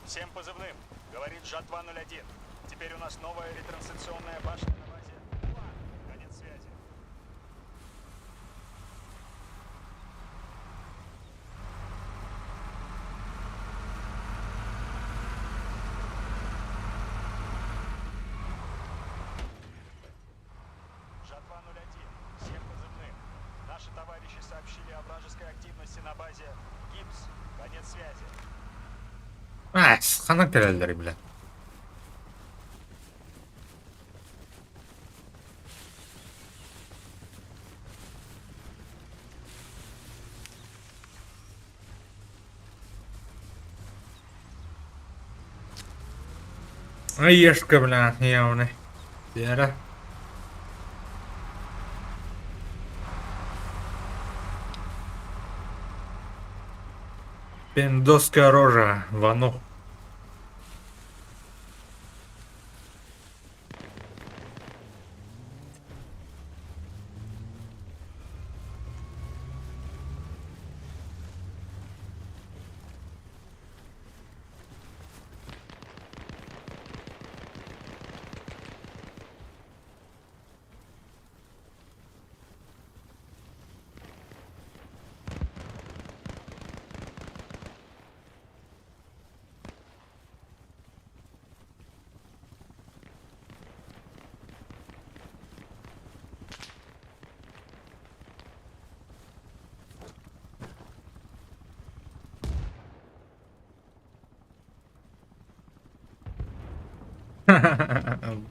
Всем позывным. Говорит Жатва 01. Теперь у нас новая ретрансляционная башня на базе Улан. Конец связи. Жатва 01. Всем позывным. Наши товарищи сообщили о вражеской активности на базе Гипс. Конец связи. Sıkanık delilleri bile. Аешка, бля, явный. Вера. Пиндоская рожа, Вану.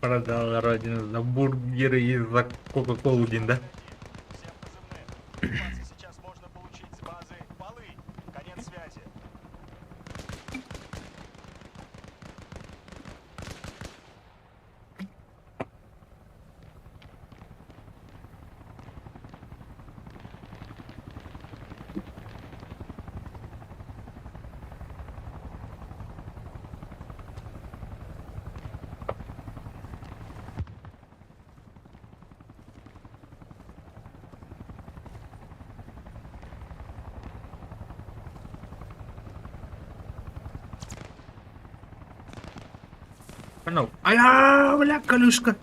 Продал родину за бургеры и за кока-колу, Дин, да? Всем позывным. Припасы сейчас можно получить с базы Полы. Конец связи. Понял. Ай-я, бля, колюшка.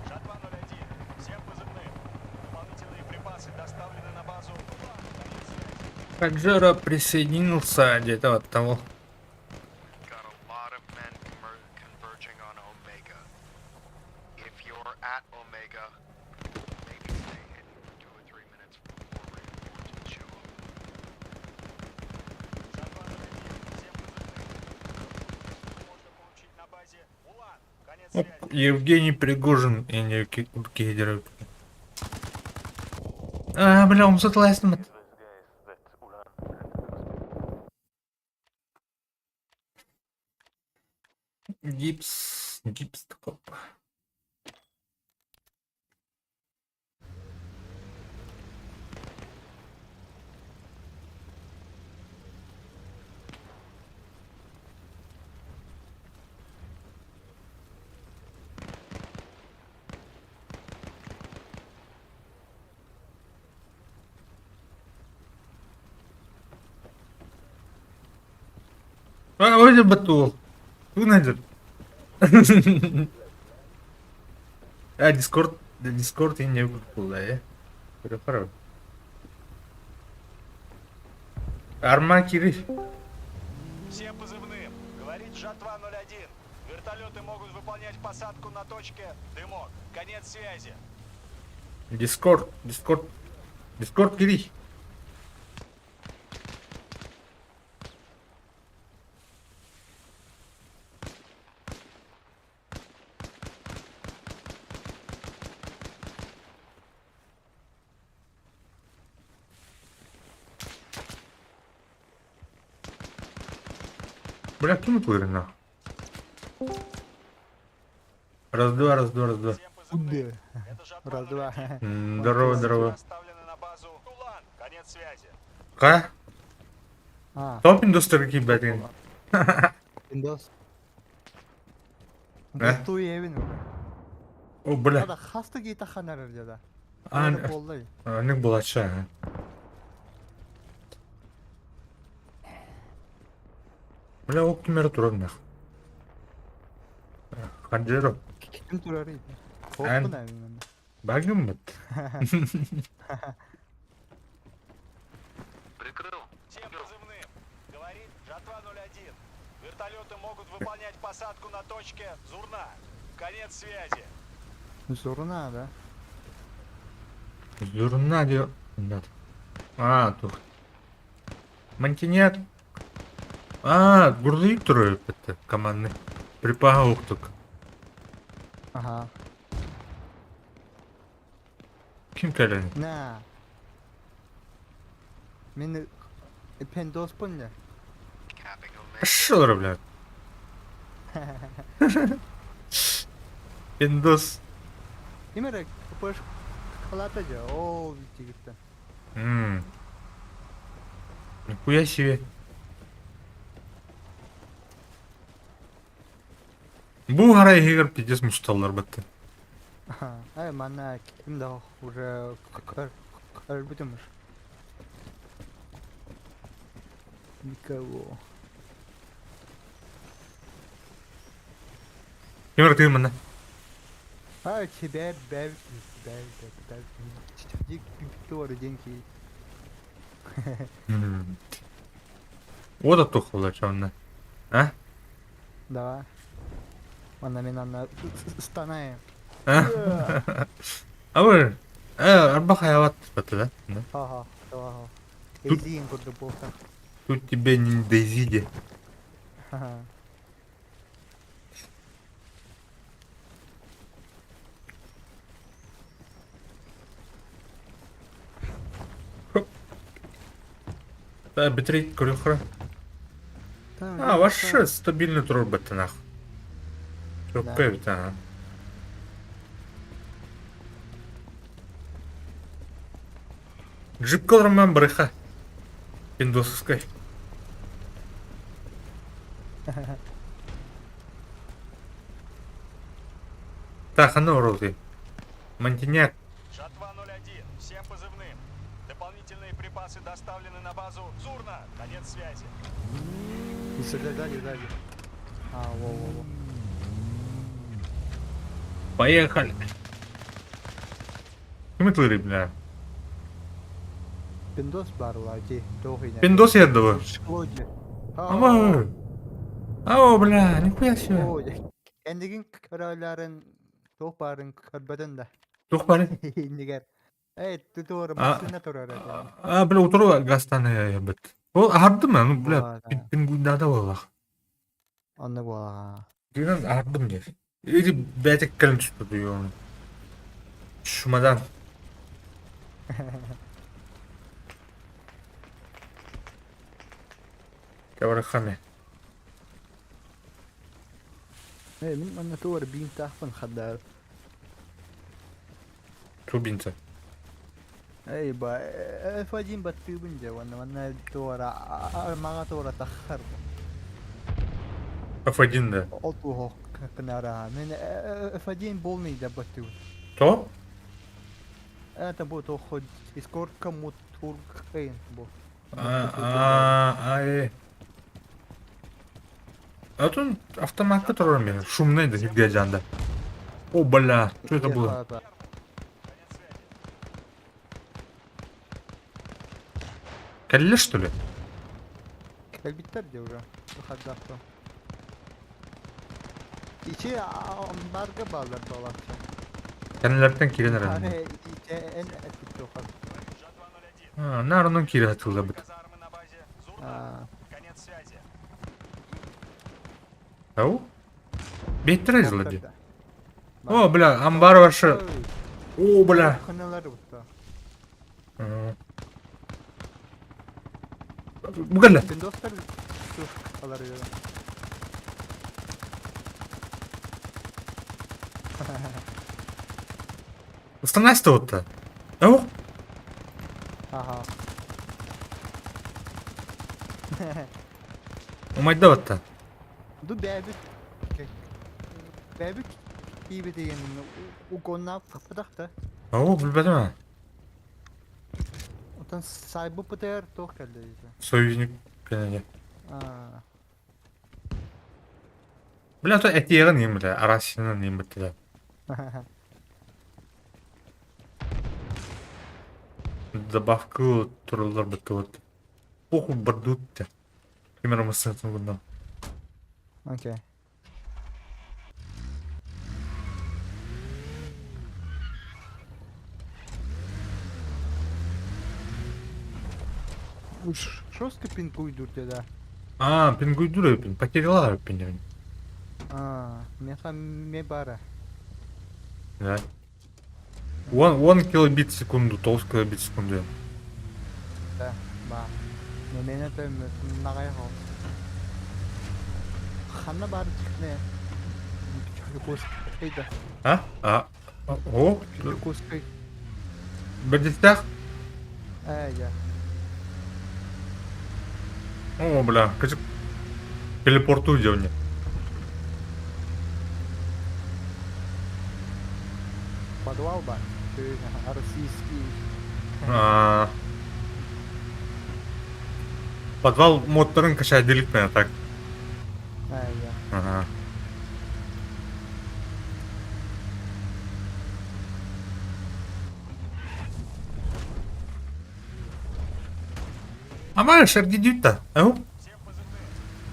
Жатва 01. Всем позывным. Дополнительные припасы доставлены на базу. Конец связи. Хаджара присоединился где-то от того. Got a lot of men converging on Omega. If you're at Omega, maybe stay hidden for 2 or 3 minutes before reinforcements show up. Жатва 01. Всем позывным. Можно получить на базе Улан. Конец Оп, связи. Евгений Пригожин и не Кедеров. А, бля, он согласен. Гипс такой. А, öyle Batu. Bu nedir? Discord я не выкупила, Хорошо. Арма Кирилл. Всем позывным. Говорит Жатва 01. Вертолеты могут выполнять посадку на точке Дымок. Конец связи. Discord Кирилл. Бля, кто накурен нахуй? Раз-два. Всем позывным. Это Жатва 01. Здорово. Доставлены на базу Улан. Конец связи. Ка? Топ индустрии, блин. Windows. Ne? Dostu evin mi? О, бля. Ya da hasta giyta hanar ya da. А, Öyle bollay. не была чая. Бля, о температура нахуй. Хаджиро. Kim turarıydı? Ben- Korktu ne evin? Багим мат. Прикрыл. Всем позывным. Говорит Жатва 01. Вертолеты могут выполнять посадку на точке Зурна. Конец связи. Zoruna da. Зурна диyor. Нет. А, тут. Мантинет. А, гурлы трое это командный. Припагал только. Aha. Kim келен? Ne? Meni pendos bunlar. Capping Omega. Шо, блядь? Индус. İmerek kapış kalataca. Oo bitti gitti. Нихуя себе. Bu araya егер пиздец мечталар бітті. Ay mana kim de уже kar bitmiş. Никого. Кемер ты мына. А тебя бэв. Чик тоже деньги. O da toxula çanına. Ha? Давай. Она меня на станая. Ha? Ama arba hayvat batı da. Ага, давай. Тут- Эзин куда болса. Тут тебе не дезиди. Ага. Да, битрейт корюхра. А, вообще стабильный тур бата нахуй. Көпке бит, ага. Джип колормен брыха. Пиндосовской. Так, а ну, Рози. Мантиняк. Жатва-01, всем позывным. Дополнительные припасы доставлены на базу Зурна. Конец связи. Сзади. А, во. Поехали. Кімітлері, бля. Пиндос барла, ки, тохиня. Пиндос еді ви. Шклоди. Ама. Ау, бля, нихуя себе. Ой, эндигин körölerin tohbarın körbeden de. Тух бари. Нигер. Эй, ты тоже А. машина töröler yani. А, бля, утыру гастаны я бит. Ол арды ма? Ну, бля, Var, ha. пингуйдада болах. Anlık var. Диган ардым дес. Иди бәтек кілін түсті дүйоны. Шумадан. Каварахаме. Эй, min man тоже bin tahfan khadar. Тубинца. Эй, ба, фадин баттыбын же, ванна тора, мага тора тахар. F1 да. Оту кнара. Мен фадин болмый да баттыбын. То? Это будет охот искорка мотор кейн бо. А тут автоматка тұрыр шумный да хитге жанда. О, бля, что это было? Кәлі, что ли? Elbitler de уже. Хаддафта. İçi ambarga bağlar dolaşsa. Кәлілерден келен әрі. Hani içe en etkili okan. Нарының кері атылды бұд. Казармы на базе Зурна. Конец связи. Ау? Беттір айзылады. О, бля, амбар баршы. О, бля. Kanaları burada. Bu gala. Ben dostlar şu kaları ya. Устанайсты отты. Ау? Aha. Умайда отты. Dur bebek. Bebek iyi bir deyin. O konuda fıfıdak da. Ау, білбәді Otan sahibi pıtır toh geldi işte. Союзник кәнеге. Aa. Бля, то әтегін ем бля, арасынан ем бітті. Добавку тұрылар бітті отты. Поху бардутты. Примерно мысықтың бұндан. Окей. Жестко пинкуй дурде да. Пингуйдур өпін, потерялар өпін дегін. Меха ме бара. Да. 1 килобит в секунду, 12 килобит в секунду. Да, ба. Мене то нагай хо. Ханна бар çıkne. Çocuk kıydı. О, Çocuk kıy. бір дестақ? Ya. О, бля, кажется, телепортуй девня. Подвал бар. Российский. Подвал модтарын каша деликпен, так? Ya. Ага. Ама шерди дюта, ау? Всем позывным.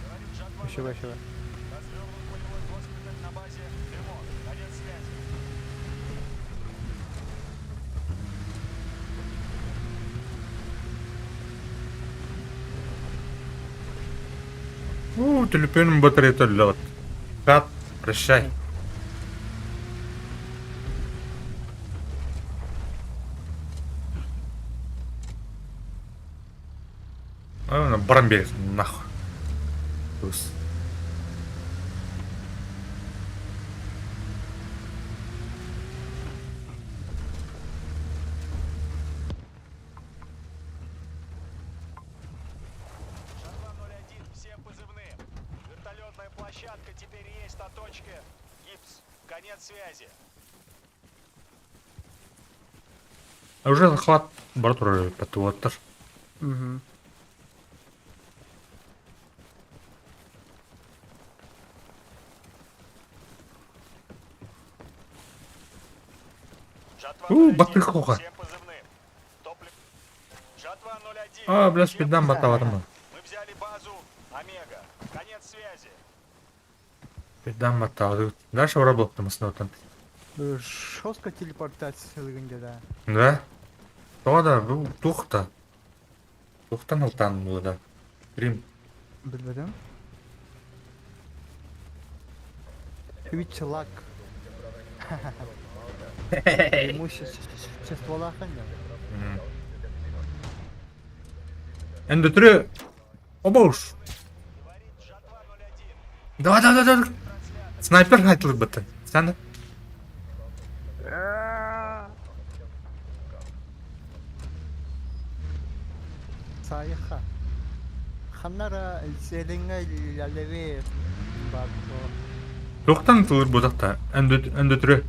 Говорит Жатва. Шива. Развернут полевой госпиталь на базе Дымок. Конец связи. Телепенім батарея төлі. Кат, прощай. Барамбек, нахуй. о точке. Гипс. Конец связи. Уже захват бар туры патуаттар. Мгм. Жатва У, 01, батыхуха. всем позывным. Топлив... Жатва 01. А, бля, всем спидам позывным. батаварма. Мы взяли базу Омега. Конец связи. Спидам батавар. Дальше в работу маснотан. Жестко телепортациялыгында да. Да? Тода, бұл тухта. Тухтан алтан бұл да. Дрим. Bilmedim. Twitch lag. Имущество лаханья. Энди түрі. Обауш. Давай, давай, давай. Снайпер қайтылып бітті. Сәнді. Сайха. Ханнара селенге ялеви бакто. Тухтан тылыр бұдақта. Энди түрі.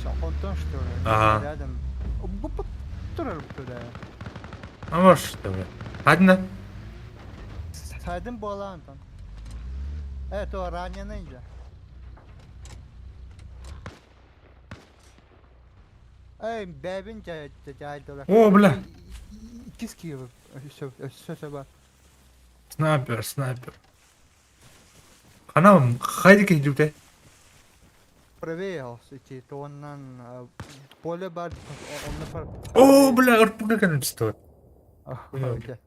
Шахонтон что ли? Ага. Рядом. Турар туда. Амаш, давай. Хадна. Сайдın bağlantın. Evet o раненийdi. Бәбін жайды. О, бля. İkiz ki söze bak. Снайпер, снайпер. Қанам, қайды кейдуде? Правее эти, то оннан поле бар, онны пар. О, бля, ұрпық екенім түсті. Окей.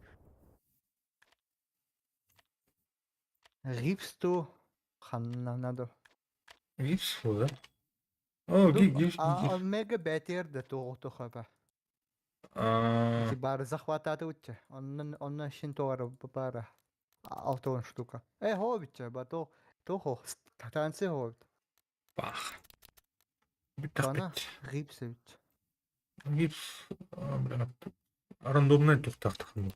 Гипсту ханнанадо. Гипс бұл, да? О, гипс. Омега бәтерді тоғыты қапа. Бар захвататы өтті. Онны шин тоғары бары. 6 штука. Хоббитче, ба то хо. Танцы хоббит. Бах. Бана гипс өтті. Гипс, бля, рандомный тұқтақтық.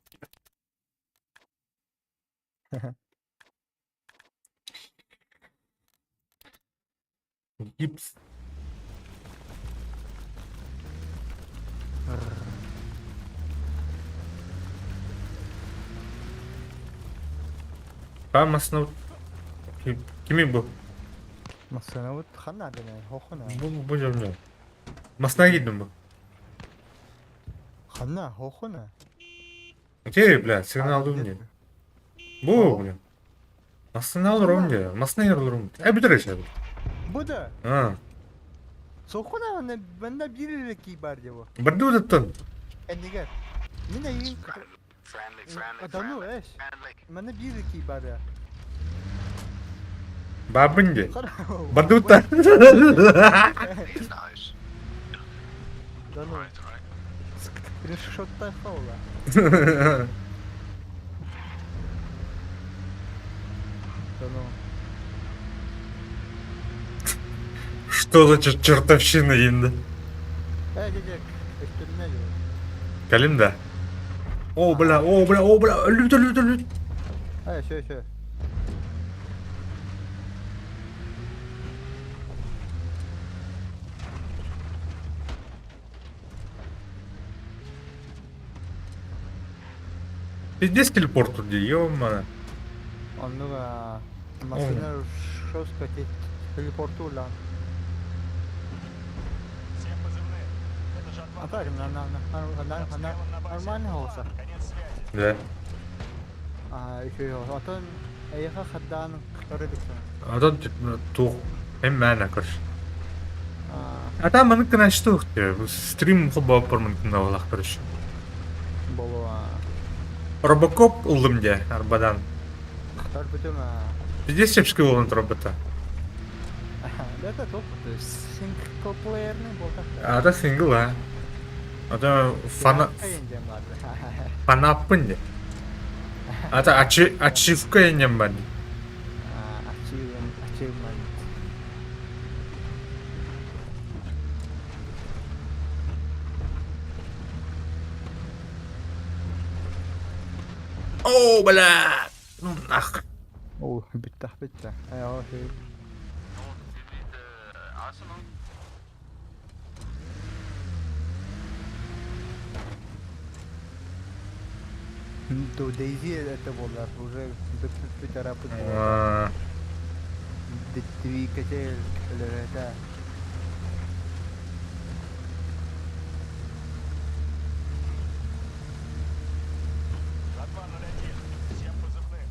Гипс. Масына кеме бұл? Масына өт хана дене, хохына. Бұл жеріне. Масына келдім бұл? Хана, хохына. Где, бля, сигналды мне? Бұл, бля. Масына алырым не? Масына ерілірім. Бітіреш әбіл. Bu da. Sokuna bende bir rakip var diyor. Бірді өдіттін. Endiger. Yine iyi. Adamı eş. Bende bir rakip var ya. Бабын де. Бірді өттін. Adamı. Скриншоттай хаула. Adamı. Что за чертовщина енді? Дедек. Üstüne diyor. Кәлем да. О, бля, үліп. Şöyle. Пиздец телепорт тут, ё-моё. Onu da masına şoska телепорту lan. Всем позывным. Это Жатва. Atarım нормально olsa. Конец связи. Да. Атын аяға қадданың қыры дексен. Адан тух. Hem мәна көрш. Ата маны кына штух те. Стрим хоба пармын кына олақ көрш. Болу. Робокоп ұлдым де, арбадан. Қытар бүтім. Пиздец чепшкі болын робота. Это топ. Синглплеерный болтақ. Ата сингл, а. Ата фанаппын де. Ата ачивка енем бәді. Achievement. О, бля. Ну нах. О, Oo, bitti. O şey. No, you need Arsenal. То Дейзи это было уже bir tarafı Aa, двигатель это. Жатва 01, всем позывным.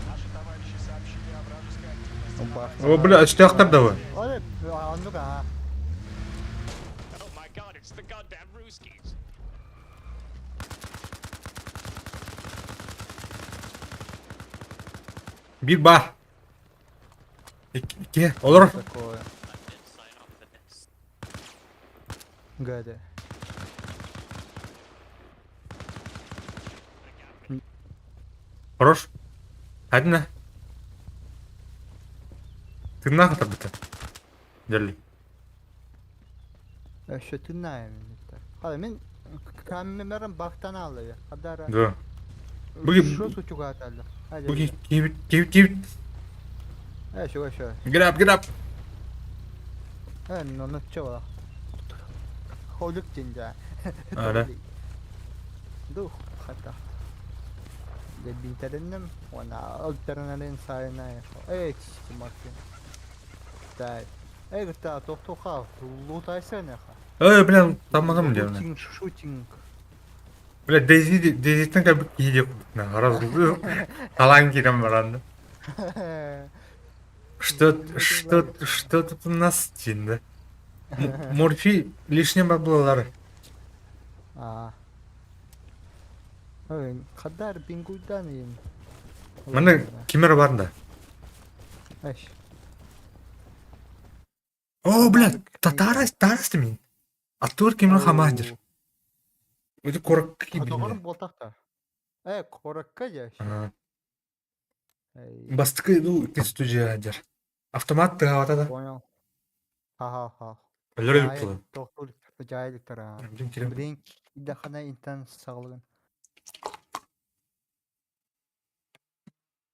Наши товарищи сообщили о вражеской активности. o bля, açtı da var. Oğlum anlık ha. Oh my god, it's the goddamn Ruskies. Bir bar. İki. Olur. Такое. Гады. Хорош. Hadi ne? Tırnağı kadar bitti. Derli. Şötünayım işte. Hadi ben kameranın baktan alıyor. Kadar. Dur. Bugün- Şu suçu atarlı. Hadi. Bugün give it. Şu. Get up. Ну чего? Холик 진짜. Öyle. Дух хата. Дебитарным, она альтернативен сайная. Эй, чимаки. Дай. Эй, та тоқтоха, лутайсana. Bля, tamam diyorum. Шутинг. Bля, Daisy'den kadar bir iyi yaptık. Раз Alan girem var anda. Что тут у нас стенда? Морфи лишние баблолары. Ой, kadar binguldan yiyin. Mana kimera var da. Эш. О, бля, тарас ты мен. Артур kimera хамадир. Өзі коракки Doğru bilmiyor. boltakta. Korakka ya. Бастыкы студиядер. Автомат тыгавата да. Понял. Ха. Өлөр өлүп калып. Doktor jaylık tara. Bizim kirem. Brink idahana insan sağlığın.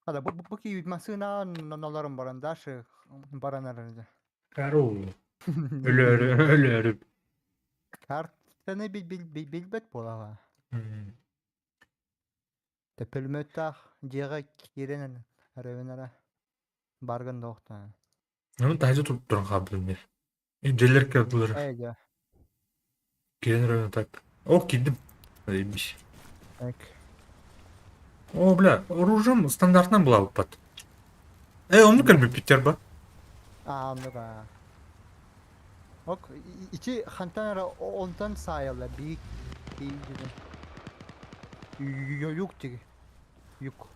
Hadi bu ki yutmasına nolarım baranda şu baranarınca. Кару. Ölü. Kartını bilbet bola. Tepelmötah diye girenin revenara. Bargın dokta. Onu тайзы туруп турган кабылым. Желер кабылыр. Eyce. Келен района так. О, кидим. Заебись. Ek. О, бля, оружием стандартынан была выпад. Он как бы Питер ба. Anladım. Ok, içi hantanara ondan sayılı büyük yok çünkü. Yok.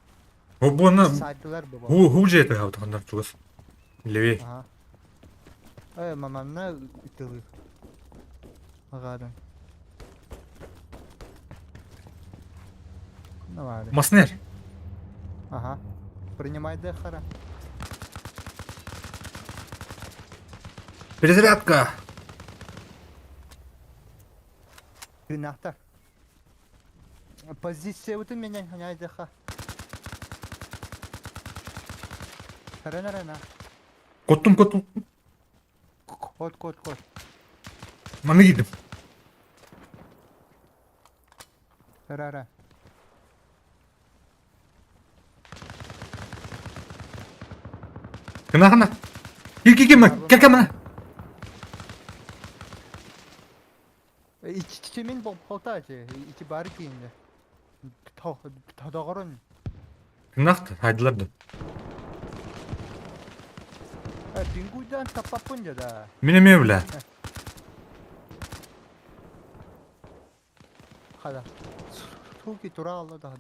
О, bu ana Saydılar baba. ху же это хавта хандар чугас. Левее. Aha. Mamamna итылы. Агадан. Ne var? Маснер. Ага. Принимай дехара. Перезарядка. Günahtar. Позиция вот у меня не деха. Рена. Kottум. Кот. Mana gittim. Рара. Kena. Gel mana. İçimin boltacı. İçi bari giyindi. Tadağırın. Kena haydılar da. Binguydan tapapınca da. Mineme bile. Hadi. Tuki tura Allah da.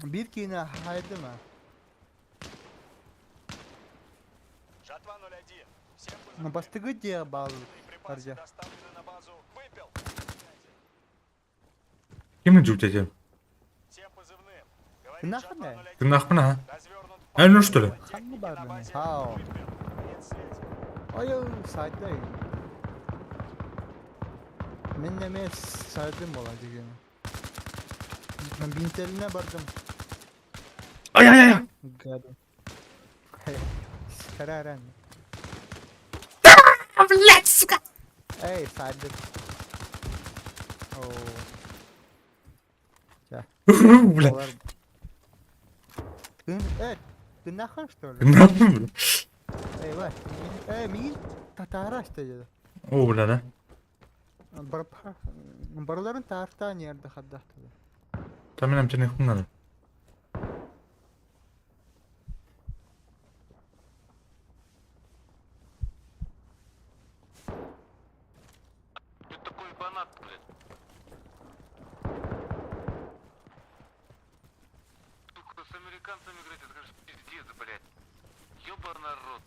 Bir kine haydi mi? Жатва 01, всем позывным. Bastıgı diye bağlı. Припасы Harca. доставлены на базу. Выпил. Kimi cübteceğim? Всем позывным. Ты Говорит нахуй Жатва не? 01. Kına ha. Развернут Ну что ли? Hangi на bağlı? базе. Ha o. Выпил. Конец связи. Ay saydı. Ben de mi saydım olacak yani. Ben bin teline bardım. Ay. Гаду. Скараран. Блять, сука! Эй, садик. Оу. Ча. Блядь, Олар... Ты нахуй что ли? нахуй, бля. Эй, Вась. Мин татара işte. О, бля, да? Барыларын тарта нерді қаддақты. Там нам телефон надо. Что такой банат, блядь? Сука, с американцами играть, это, конечно, пиздец, блядь. Ёбаный рот.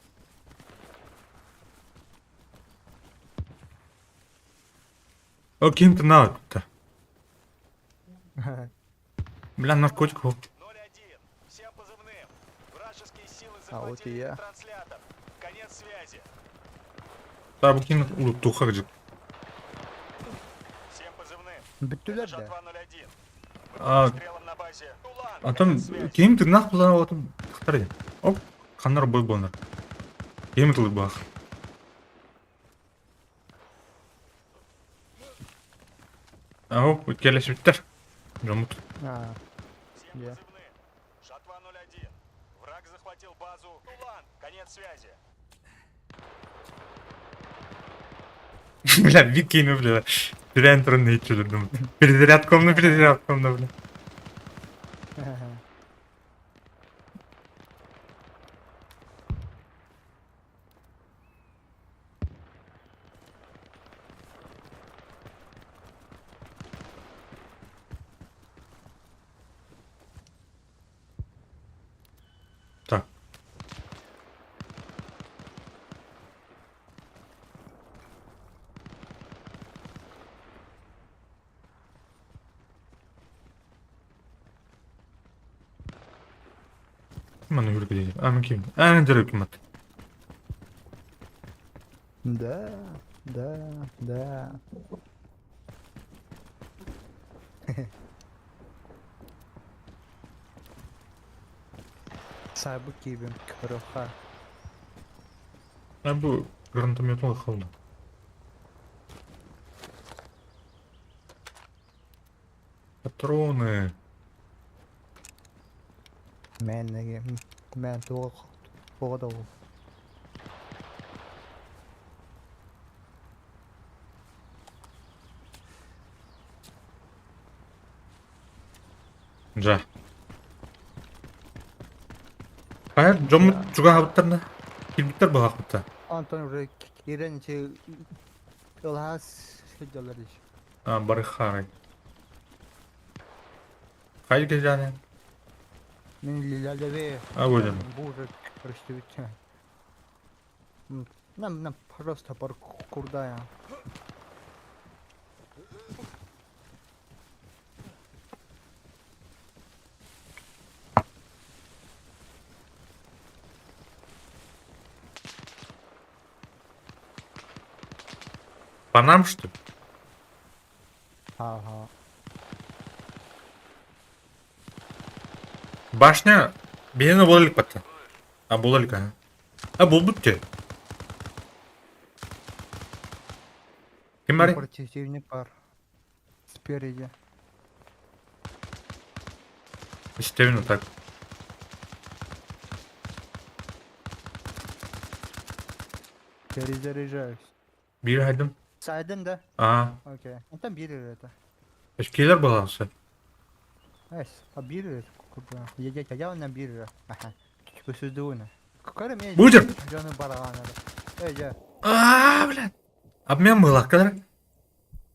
О, кем-то надо-то. Бля, наркотик. 0-1. Всем позывным. Вражеские силы А вот и захватили я. ретранслятор. Конец связи. Да, bu kim unuttuk hacı. Всем позывным. Büttüler Это de. Жатва-01. А, Стрелом на базе. Тулан. атам Конец связи. kim tırnak kullanıp atım tıktarı. Hop, kanlar boy bonar. Kim tılık bak. Hop, kelleş bitter. Жомут. А, Всем Я. позывным. Жатва-01. Враг захватил базу. Тулан. Конец связи. Бля, викину, бля. Переэнтер не чудом. Перезарядком на перезарядком, бля. Так. Mana yürü gidelim. Ama kim? Direkt kim attı? Да, да, да. Sabı gibim kırığa. Bu гранатометом kaldı. Патроны. Мен тоғда ол. Жа. Hayır, Jomut juga habitatna. Kilbitler bu habitat. Антон уже керенче ылхас шеджалар иш. Бары харай. Hayır gecane. Мен лилалеве. Выйдем. Боже, простите. Нам просто паркурдая. По нам, что ли? Ага. Башня. Бені болалік патта. Болалік, бұл бүтте. Кім бар? Противник бар. Спереди. Естественно, так. Перезаряжаюсь. Bir haydım. Сайден да? Окей. Ну там бирер это. Eskiler bağlansı. Эс, а бирер? Куда? Я на бирер. Ага. Көсөздүгүнө. Какая мне? Бульдер! Жаны бараган эле. Я. Блядь. Обмен был, kadar.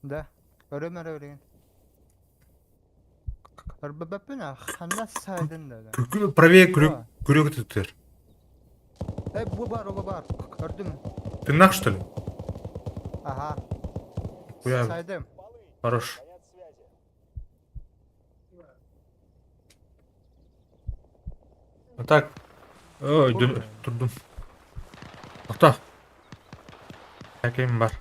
Да. Өрөмөр. Örбөпүнө ханна сайден да. Правее күрек түтер. Bu бар. Gördüm. Тырнақ, что ли? Ага. Хуя. Сайдым. Хорош. Конец связи. А так. Ой, тұрдым. Тоқта. Әкейім бар.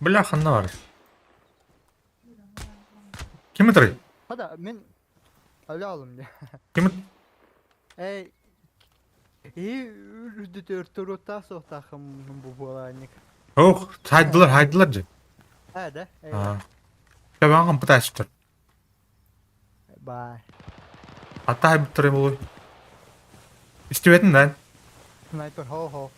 Бляха, нар. Kim itiray? Hada men öyle alım ya. Kim Ey iyi ürdü törtürüta sohtakım bu bolaynik. Oh, haydılar je. Hadi. Ha. Taban kan pıtaştır. Bye. Hatta hay bitiray buluy. İstiyorsun lan. Sniper ho.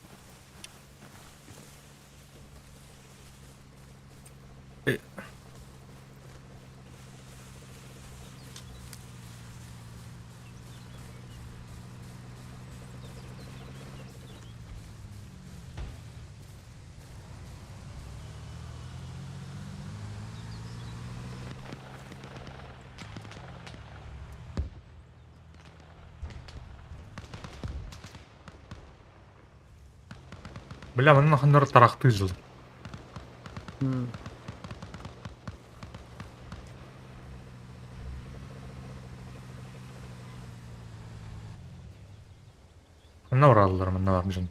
Бля, мына хандар тарақты жыл. Мына оралдылар, мына бар жын.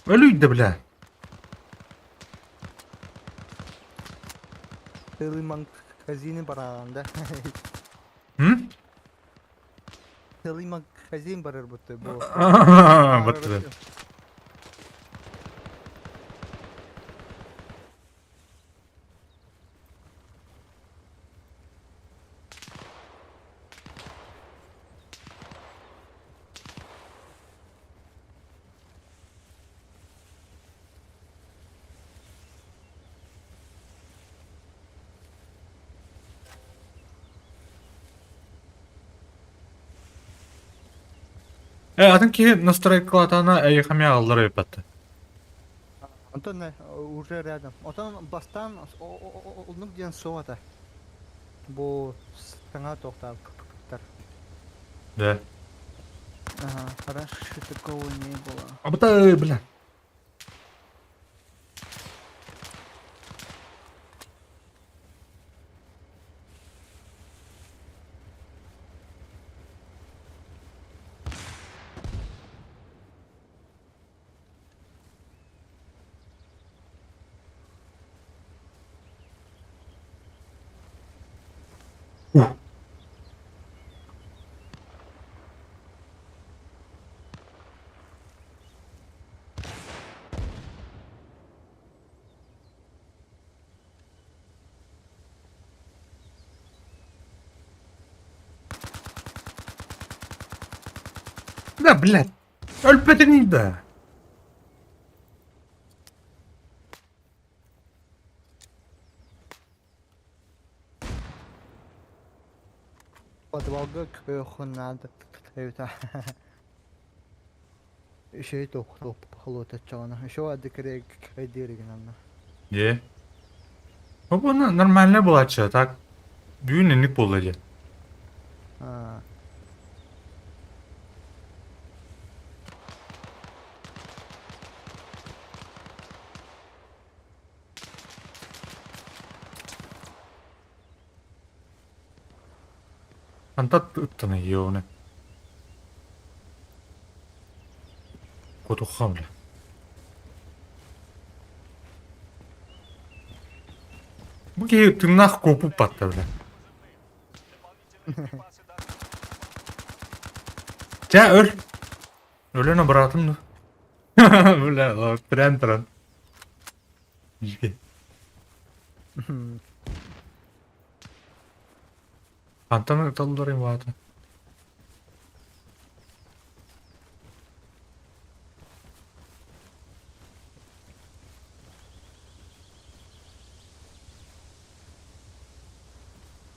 Ölüydü bля. Tılıyman kazini barağında. Hı? Tılıyman kazin barar bu. Batı. Атын ки настройка кылатана эйхаме алдыр эпатты. Антон уже рядом. Антон бастан onu где соата. Bu sana toxtar. Да. Ага, раньше такого не было. А бата, бля. Да, блядь. Ölpedin de. Подвалга köhün надо. Evet. Şey топ холота чана. Еще адекре кайдерген анна. Ye. Bu normalne bulaçı tak. Düğünlük bulacak. Ha. Антат ыттаны еуны. Котухам бля. Bu ki tırnak kopup battı bля. Ja öl. Ölene bıraktım da. Bля, o tren. Жги. Антон талдырым ваты.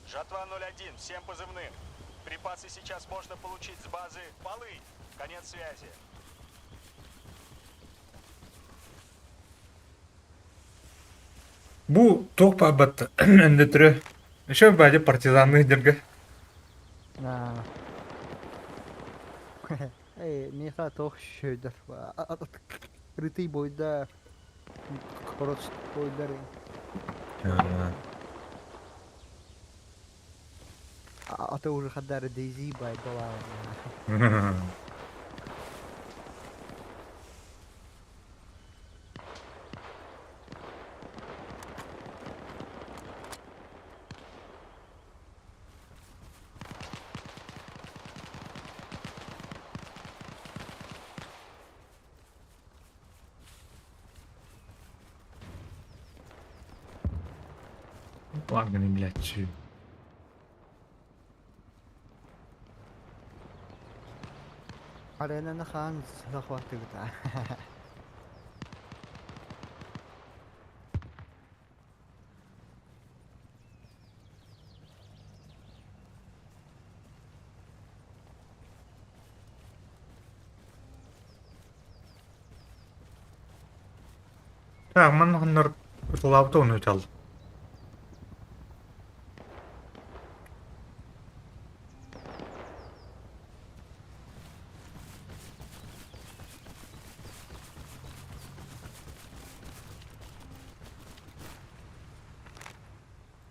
Жатва 01, всем позывным. Припасы сейчас можно получить с базы Полынь. Конец связи. Bu tok battı. Ende türü. Şu bence partizanlık dirge. Ha. Миха тох шөйдер. Крытый бойда. Корот бойдар. А ты уже хадар Дейзи бай была. Ладно, не, блядь, чё. Arenanı kan захваты гта. Так, маннар лавто унутал.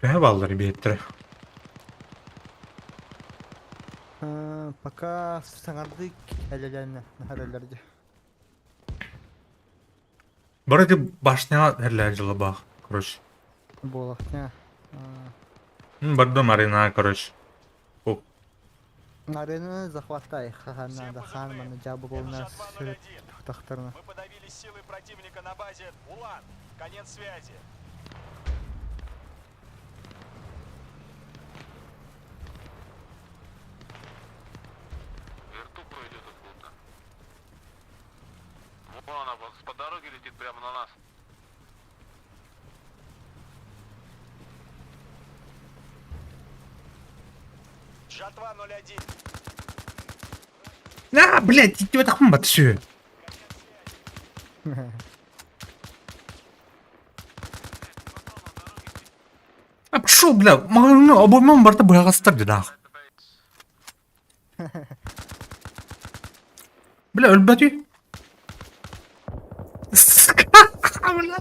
Ne ballar biyettire. Пока саңарды әлеләні әрелерді. Бұрыды башня әрлер жылы бақ, короче. Болақ, не. Бұрды марина, короче. Арены захватай, хаханада, Все ханманы, позывные. жабы Это болна Жатва сүріп 01. тақтарына. Мы подавили силы противника на базе Улан. Конец связи. Верту пройдет откуда-то. Вон она вот по дороге летит прямо на нас. Жатва 01. А, блядь, иди в это хумбат, все. А пошел, бля, ну, обоймем борта бля оставьте, нахуй. Бля, өлбәти. Бля.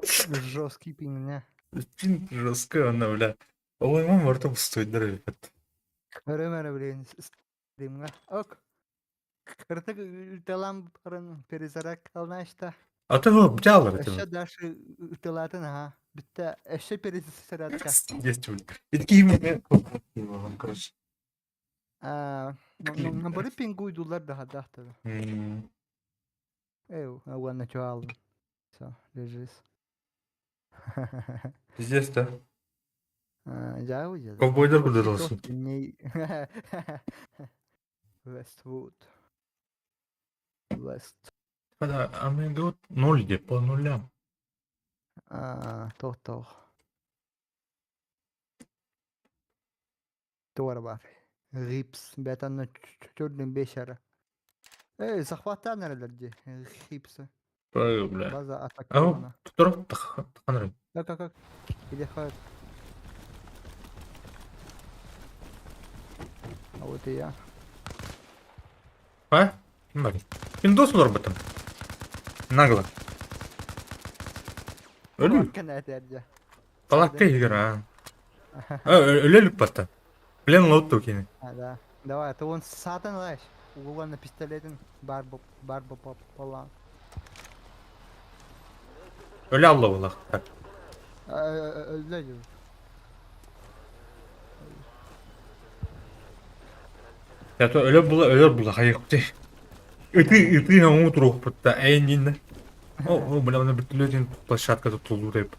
Жесткий пинг, не. Очень жестко она, бля. Обоймем борта стоит, дорогой. Көрөмәрі білейін стримға. Ок. Кыртык ütелам барын перезарак алнашта. А ты его взял, это. Эшэ даши ütелатын, ага. Бітті эшэ перезаратка. Есть, бля. И такие именно. Короче. Набары пингу уйдулар да хадахтар. Эу, ауанна чо алдым. Все, лежис. Здесь, да. Жау жа. Ковбойдер куда должен? Вествуд. Вест. Когда Амигот 0 где по нулям. Тох. Туар бар. Рипс. Бетанна чудным бешара. Эй, захватан нерелерди. Рипсы. Бля. База А атакована. вот таханры. Как? Где ходит? А вот и я. А? Бari. Windows var batın. Nagla. Ölü. Kanaterde. Palakka yiyor ha. Ölülük battı. Bilen lotto kini. Да. Давай, ты вон сатан лаешь. Угол на пистолетин барбо пополам. Ölü Allah Allah. Tak. Öyle. Ya to ölü bula hayıktı. Iti ya onu turup battı. Eğendinde. O bana bir türlü площадка tutuldu rap.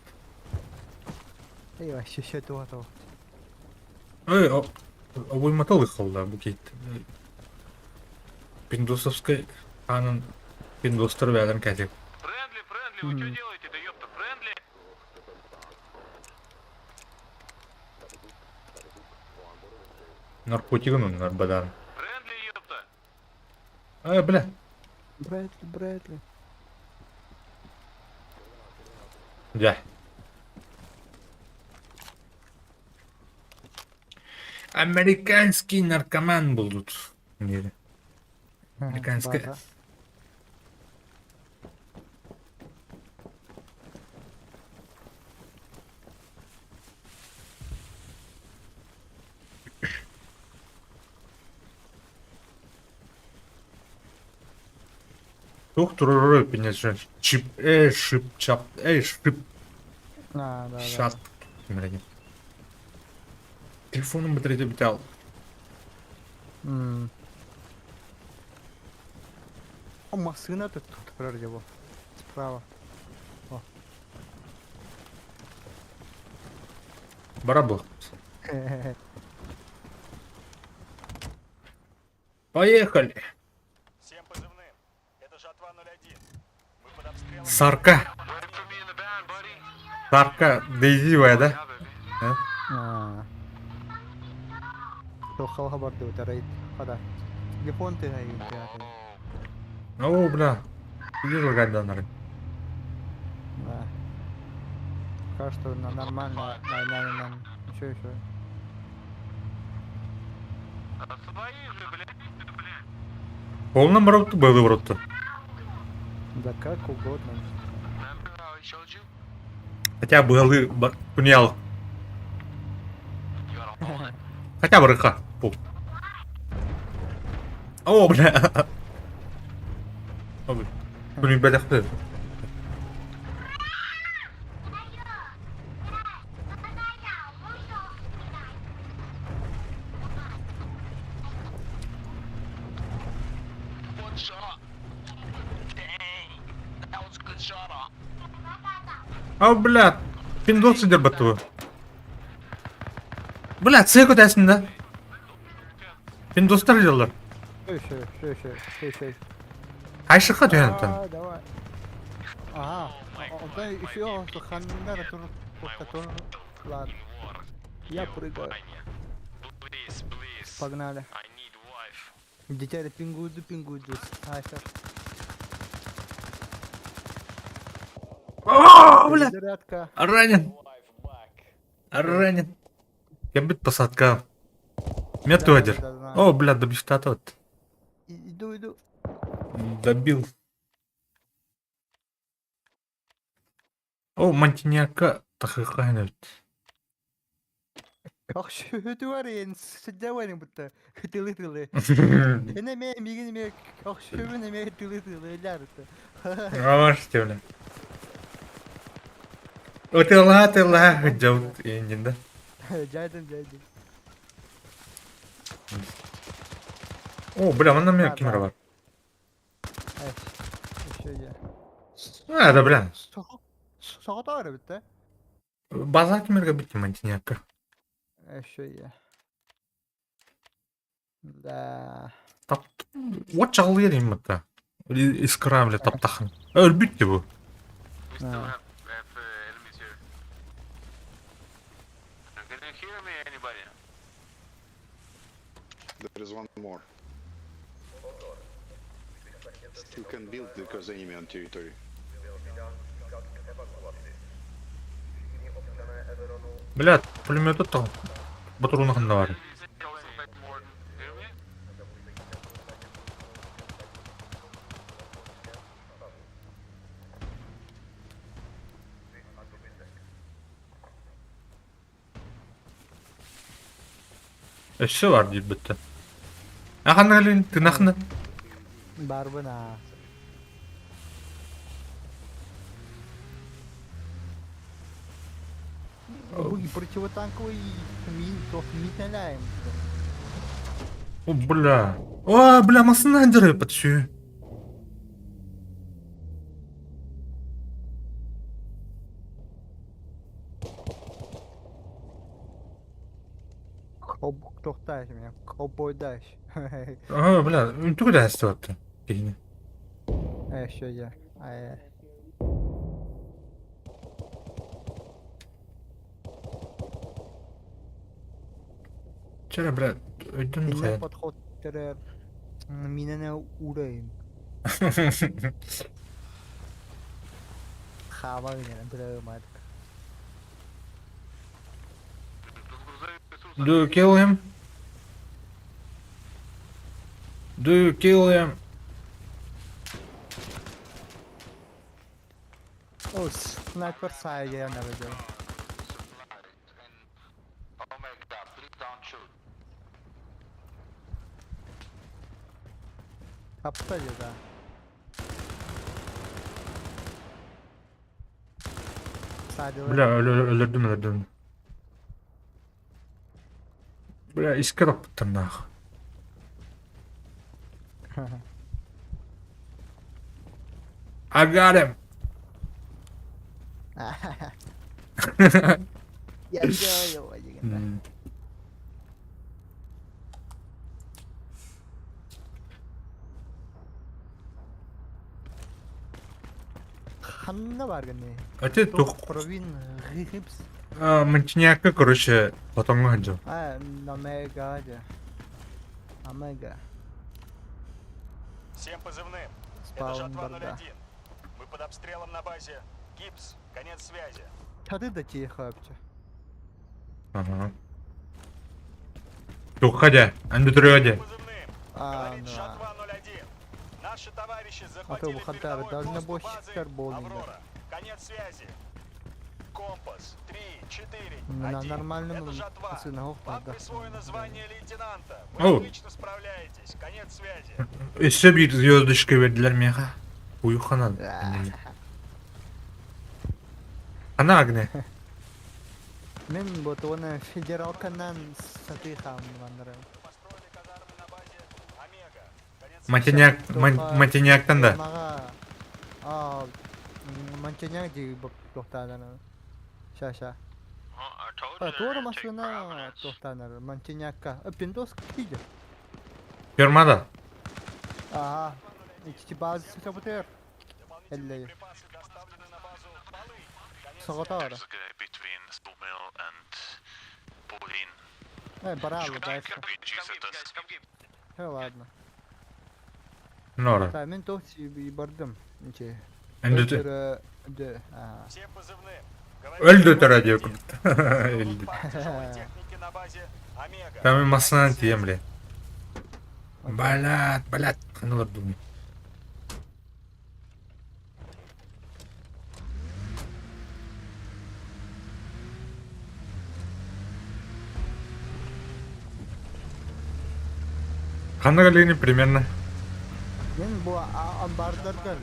Eyvah şişe tuva. O matalı kaldı bu kit. Пиндосовской анын пиндостар бәлем кәтек. Френдли, вы что делаете-то, ёпта, френдли? Наркотигін onlar бадан. Френдли, ёпта. Бля. Брэдли. Да. Американский наркоман был тут в мире. Американская. Тух туруру пенешен. Чип, шип, чап, шип, Да. шат. Телефоном батарея битал. О, машина тут прорвало. Справа. О. Барабыл. Поехали. Всем позывным. Это жатва 01. Мы под обстрелом. Сарка. Waiting for me in the van, buddy. Сарка дейзивая, да? Yeah, baby. А? Тоқал хабарды өтәрәйт. Қада. Телефон тегайын тегайын. О, бля. Вижу гаданары. Да. Пока что нормально. Еще. Свои же, блядь. Полным роту был в роту. Да как угодно. Remember how I showed you? Хотя был и тунял. You gotta hold it. Хотя бы рыха. Пу. О, бля. О, бля. Блин, бля, ты. One shot. Dang. That was a good shot, huh? О, бля. Пиндос идет бату. Бля, цеку тәсін да. Пиндостар делар. Şey. Қайшыққа түйеніп Давай. Ага. Онда еще ханнар тур. Ладно. Я прыгаю. Please, please. Погнали. I need wife. Дитя пингуйду. Айфер. О, бля. Зарядка. Ранен. Я бит посадка. Мету одер. Да. О, бля, добив тот. Иду. Добил. О, мантиняка. Тахыхайнет. Как шөті бар ең, сүдді бар ең бұтты. Тылы. Эне мен как шөбін еме тылы, әлі арыты. Ромаште, бля. Утыла, жауд енден. Жайдым. О, бля, мына мен камера бар. Еще я. А, да, бля. Соғыта бар бітті. База камерга бітті мантиняка. Еще я. Да. Тап. Вот чағыл едім бұтта. Искра, бля, таптақын. Өлбітті бұл. We still have enemies here. Can you hear me, anybody? There is one more. Still can build because enemy on territory. Бля, пулеметі тұл. Батырунығында бар. Like more than hear me? Өші бар дейді бітті. Ағаны әлін, тынақны. Бар бұна. Бұл противотанковый мин наляем. О, бля. О, бля, масына дыры подсю. Тоқтайш мен, ковбойдайш. О, бля, түгі да әсті бапты. Кейіне. Еще я. Чәрі, бля, өйдің Мен дұқайын. подход терер. Минене урайын. Хава минене драймадық. Do you kill him? Do you kill him? О, снайпер сайя я наведел. Oh my god, please don't shoot. Kapta да. Бля, өлірдім. Бля, ішкі раппыттыр нах. I got him. Яжайо дегенде. Ханна барганы. Ate тух Провин Гипс. Монтенегро, короче, потом ходил. Омега. Омега. Всем позывным. Это Спаун Жатва борда. 01. Мы под обстрелом на базе. Гипс. Конец связи. Таdı da тихо вообще. Ага. Тух ходя, анду трёде. Позывным. А, Говорит да. Жатва 01. Наши товарищи А захватили то выхода, передовой даже на пост бочке базы карболы, да. Аврора. Конец связи. Компас. 3, 4, На 1. нормальном Это Жатва. сынок Вам да. присвоено звание лейтенанта. Вы Оу. отлично справляетесь. Конец связи. Еще bir звездочка verdiler mega. Uyuhanan. Ana agne. Мен вот оны федералканан саты хамландыры. Построили казармы на базе Омега. Конец Монтенегр'тан да. Мага Монтенегро дей тоқтаданы. Ша. I told you Тура to take машина Providence. тоқтаныр. Монтенегка. Пиндос киді. Фермада. Ага. İki bazı sıkıntı Дополнительные Эллей. припасы доставлены на базу Полынь. Конец Сағата ара. There's a guy between Sawmill and Pauline. Браво, да. Reduce it as He ладно. Nora. Да, мен тохти бардым. Ниче. Öldü. Ага. Всем позывным. Öldü радио. Öldü. Тяжелой техники на базе Омега. Там и массан темли. Блядь. Каналар думаю. Каналар примерно. Мен bu ambarlardan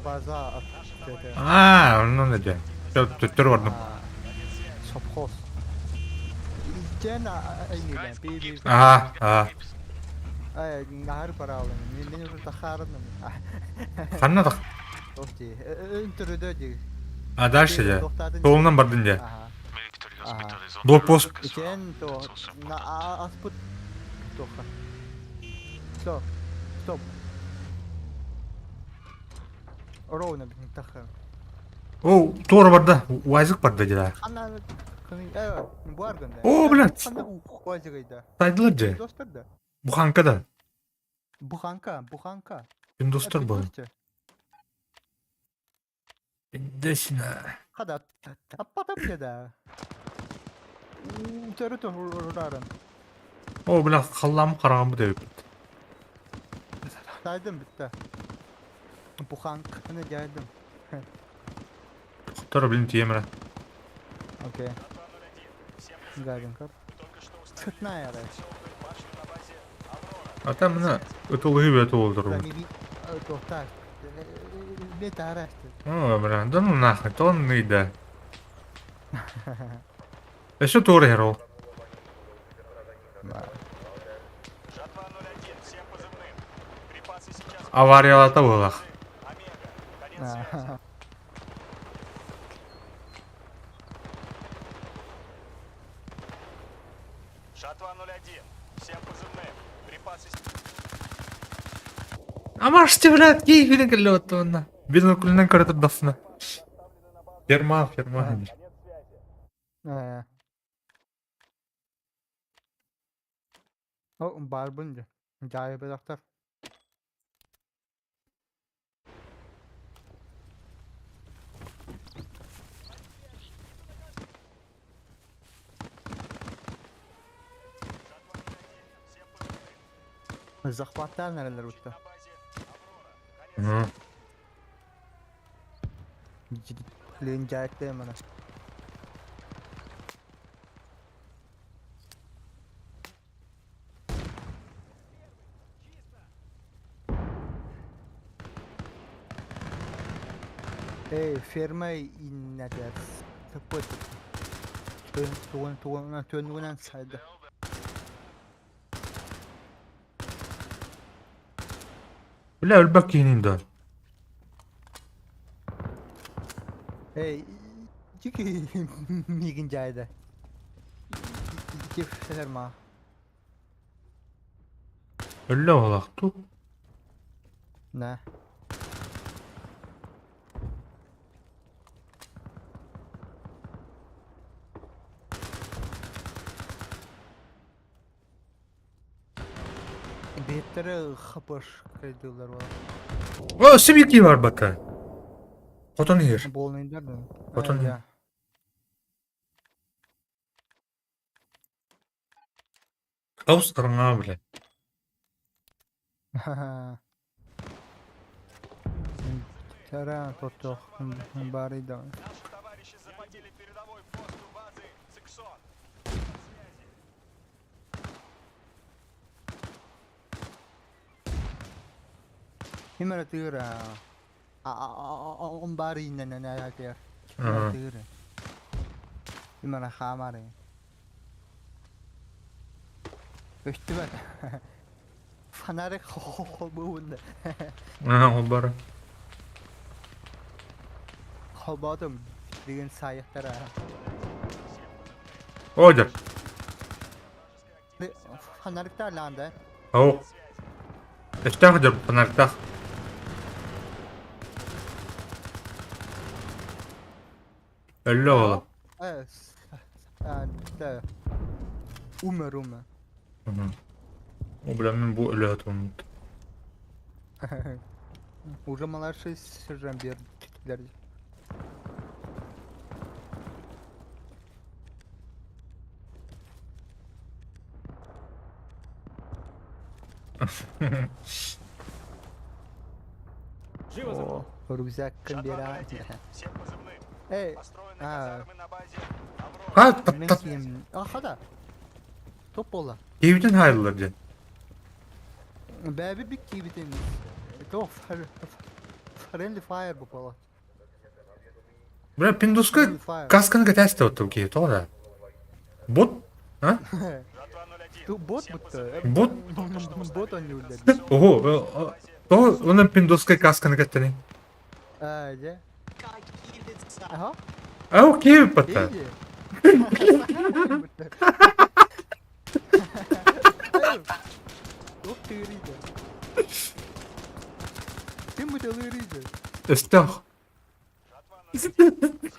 baza attık. Ну да. Töttür vardım. Sopkos. İlken aynı bir Aha. ay nahar para alın. Men orada tahardım. Kanna da. Tohti. Öntürüdü diye. А дальше я. Толунан бардын же. Aha. military hospital is on Блокпост. the as well. İlken to That's also na asput toha. Стоп. Ровно bir tahar. О, Тора барды. Уазик барды же. Ana evet bu arganda. О, блядь. Ana uğazıgayda. Сайдылар же. Dostlar da. Буханка да. Buhanka. Пиндостар был. Dostlar. Пиндосина. Hadi atladım ya da. Törü törürarım. О, бля, халлам караган бу деп. Saydım bitti. Buhankını geldim. Тора блин темра. Окей. Geldim kap. Sıtna yara. А там мына өтөлгү бөтө болдуру. Tohtar. Bir araştır. О, бля, да ну нахуй, тонны да. Еще Тора херол. Жатва 01. Всем позывным. Припасы сейчас. Авариялата было. Омега. Конец связи. Жатва 01. Всем позывным. Припасы Амашты, блядь, кейфini келет онна. Бинокулунан көрөтүр дафна. Ферма. O barbunca. Cahil bir doktor. Захватlar nereler uçtu? Hı. Lincayetli hemen. Firma innedir. Tıpkı tönünen saydı. Бля, ölbek yeniyim da. Çünkü migin cayda. Kefseler ma. Öyle olaktı. Ne? Betlere kapış kaydılar var. O sibirki var bata. Koton yer. Bolnayınlar da. Koton yer. Ya. Kaus karanga bile. Тара тото барида. Наши товарищи захватили передовой пост у базы Циксон. Himara tira. On bari na na tira. Aha. Tira. Himara khamare. Festival. Fanare khobunda. Aha o bara. Khobadım. Digen sayahtara. Odur. Fanare ta landa. О. Эстах деп панартах. Öyle oğlum. Evet. Da. Umer. O bilen bu öyle atılmış. Uğramalar şey sırrım bir titkiler. О, рюкзак Жатва комбира. 01. Всем позывным. Эй, Построены а, казармы на базе Аврора. Ha tat tat. Mekin. Ahada. Top ola. Evden hayırlılar diye. Baby bir gibi temiz. Top friendly fire bu pola. Bırak Pinduska kaskını geteste otu ki toda. Bot? Ha? Жатва 01. Tu bot Всем bu. позывным. Bot? Bot oynuyorlar. Oho. O onun Pinduska kaskını geteni. Aja. Aha. O ki patta. İyi. Çok tırıydı. Kim bu dalırıydı? Эстах.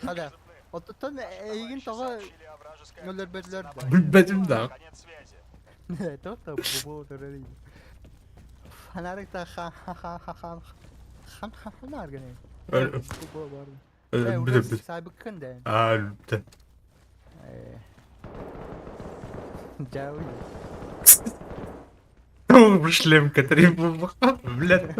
Hadi. Otutan egin tağa Сообщили о вражеской nöller bedler de. Bilmedim de. Конец связи. Ne, tot da bu dalırıydı. Fanarik da han argane. Öyle. Bu vardı. Öyle bir de bir. Sahibi kende. Aldı. Jawi. Ну, шлем, который блядь.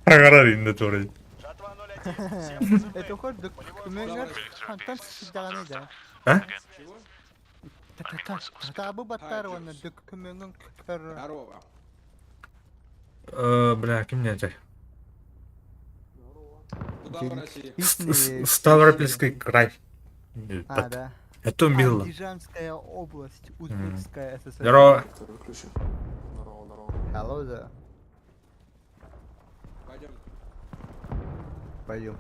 Агарар инде торой. Жатва 01. Всем позывным. Это ход документер хантан сидаганы да. А? Табы баттар оны документен көр. Бля, ким не это? Истинный. Ставропольский край. А, да. Это убило. Андижанская область, Узбекская ССР. Здорово. Hello there. Пойдем.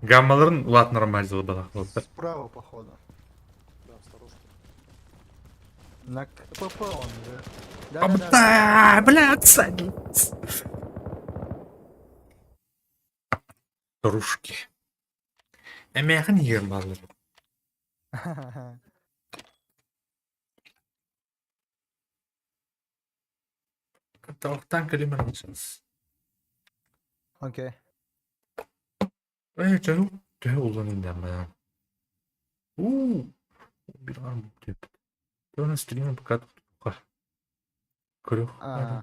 Гаммаларын лат нормальзылы бала. Справа, походу. На КПП он же. Да. Блядь, садись. Рушки. Эмяхын егер балыр. Тавықтан көлемір алшыңыз. Окей. Canım. De uzanayım ben. Bir an bu tip. Ben stream'e bakat. Kırık. А,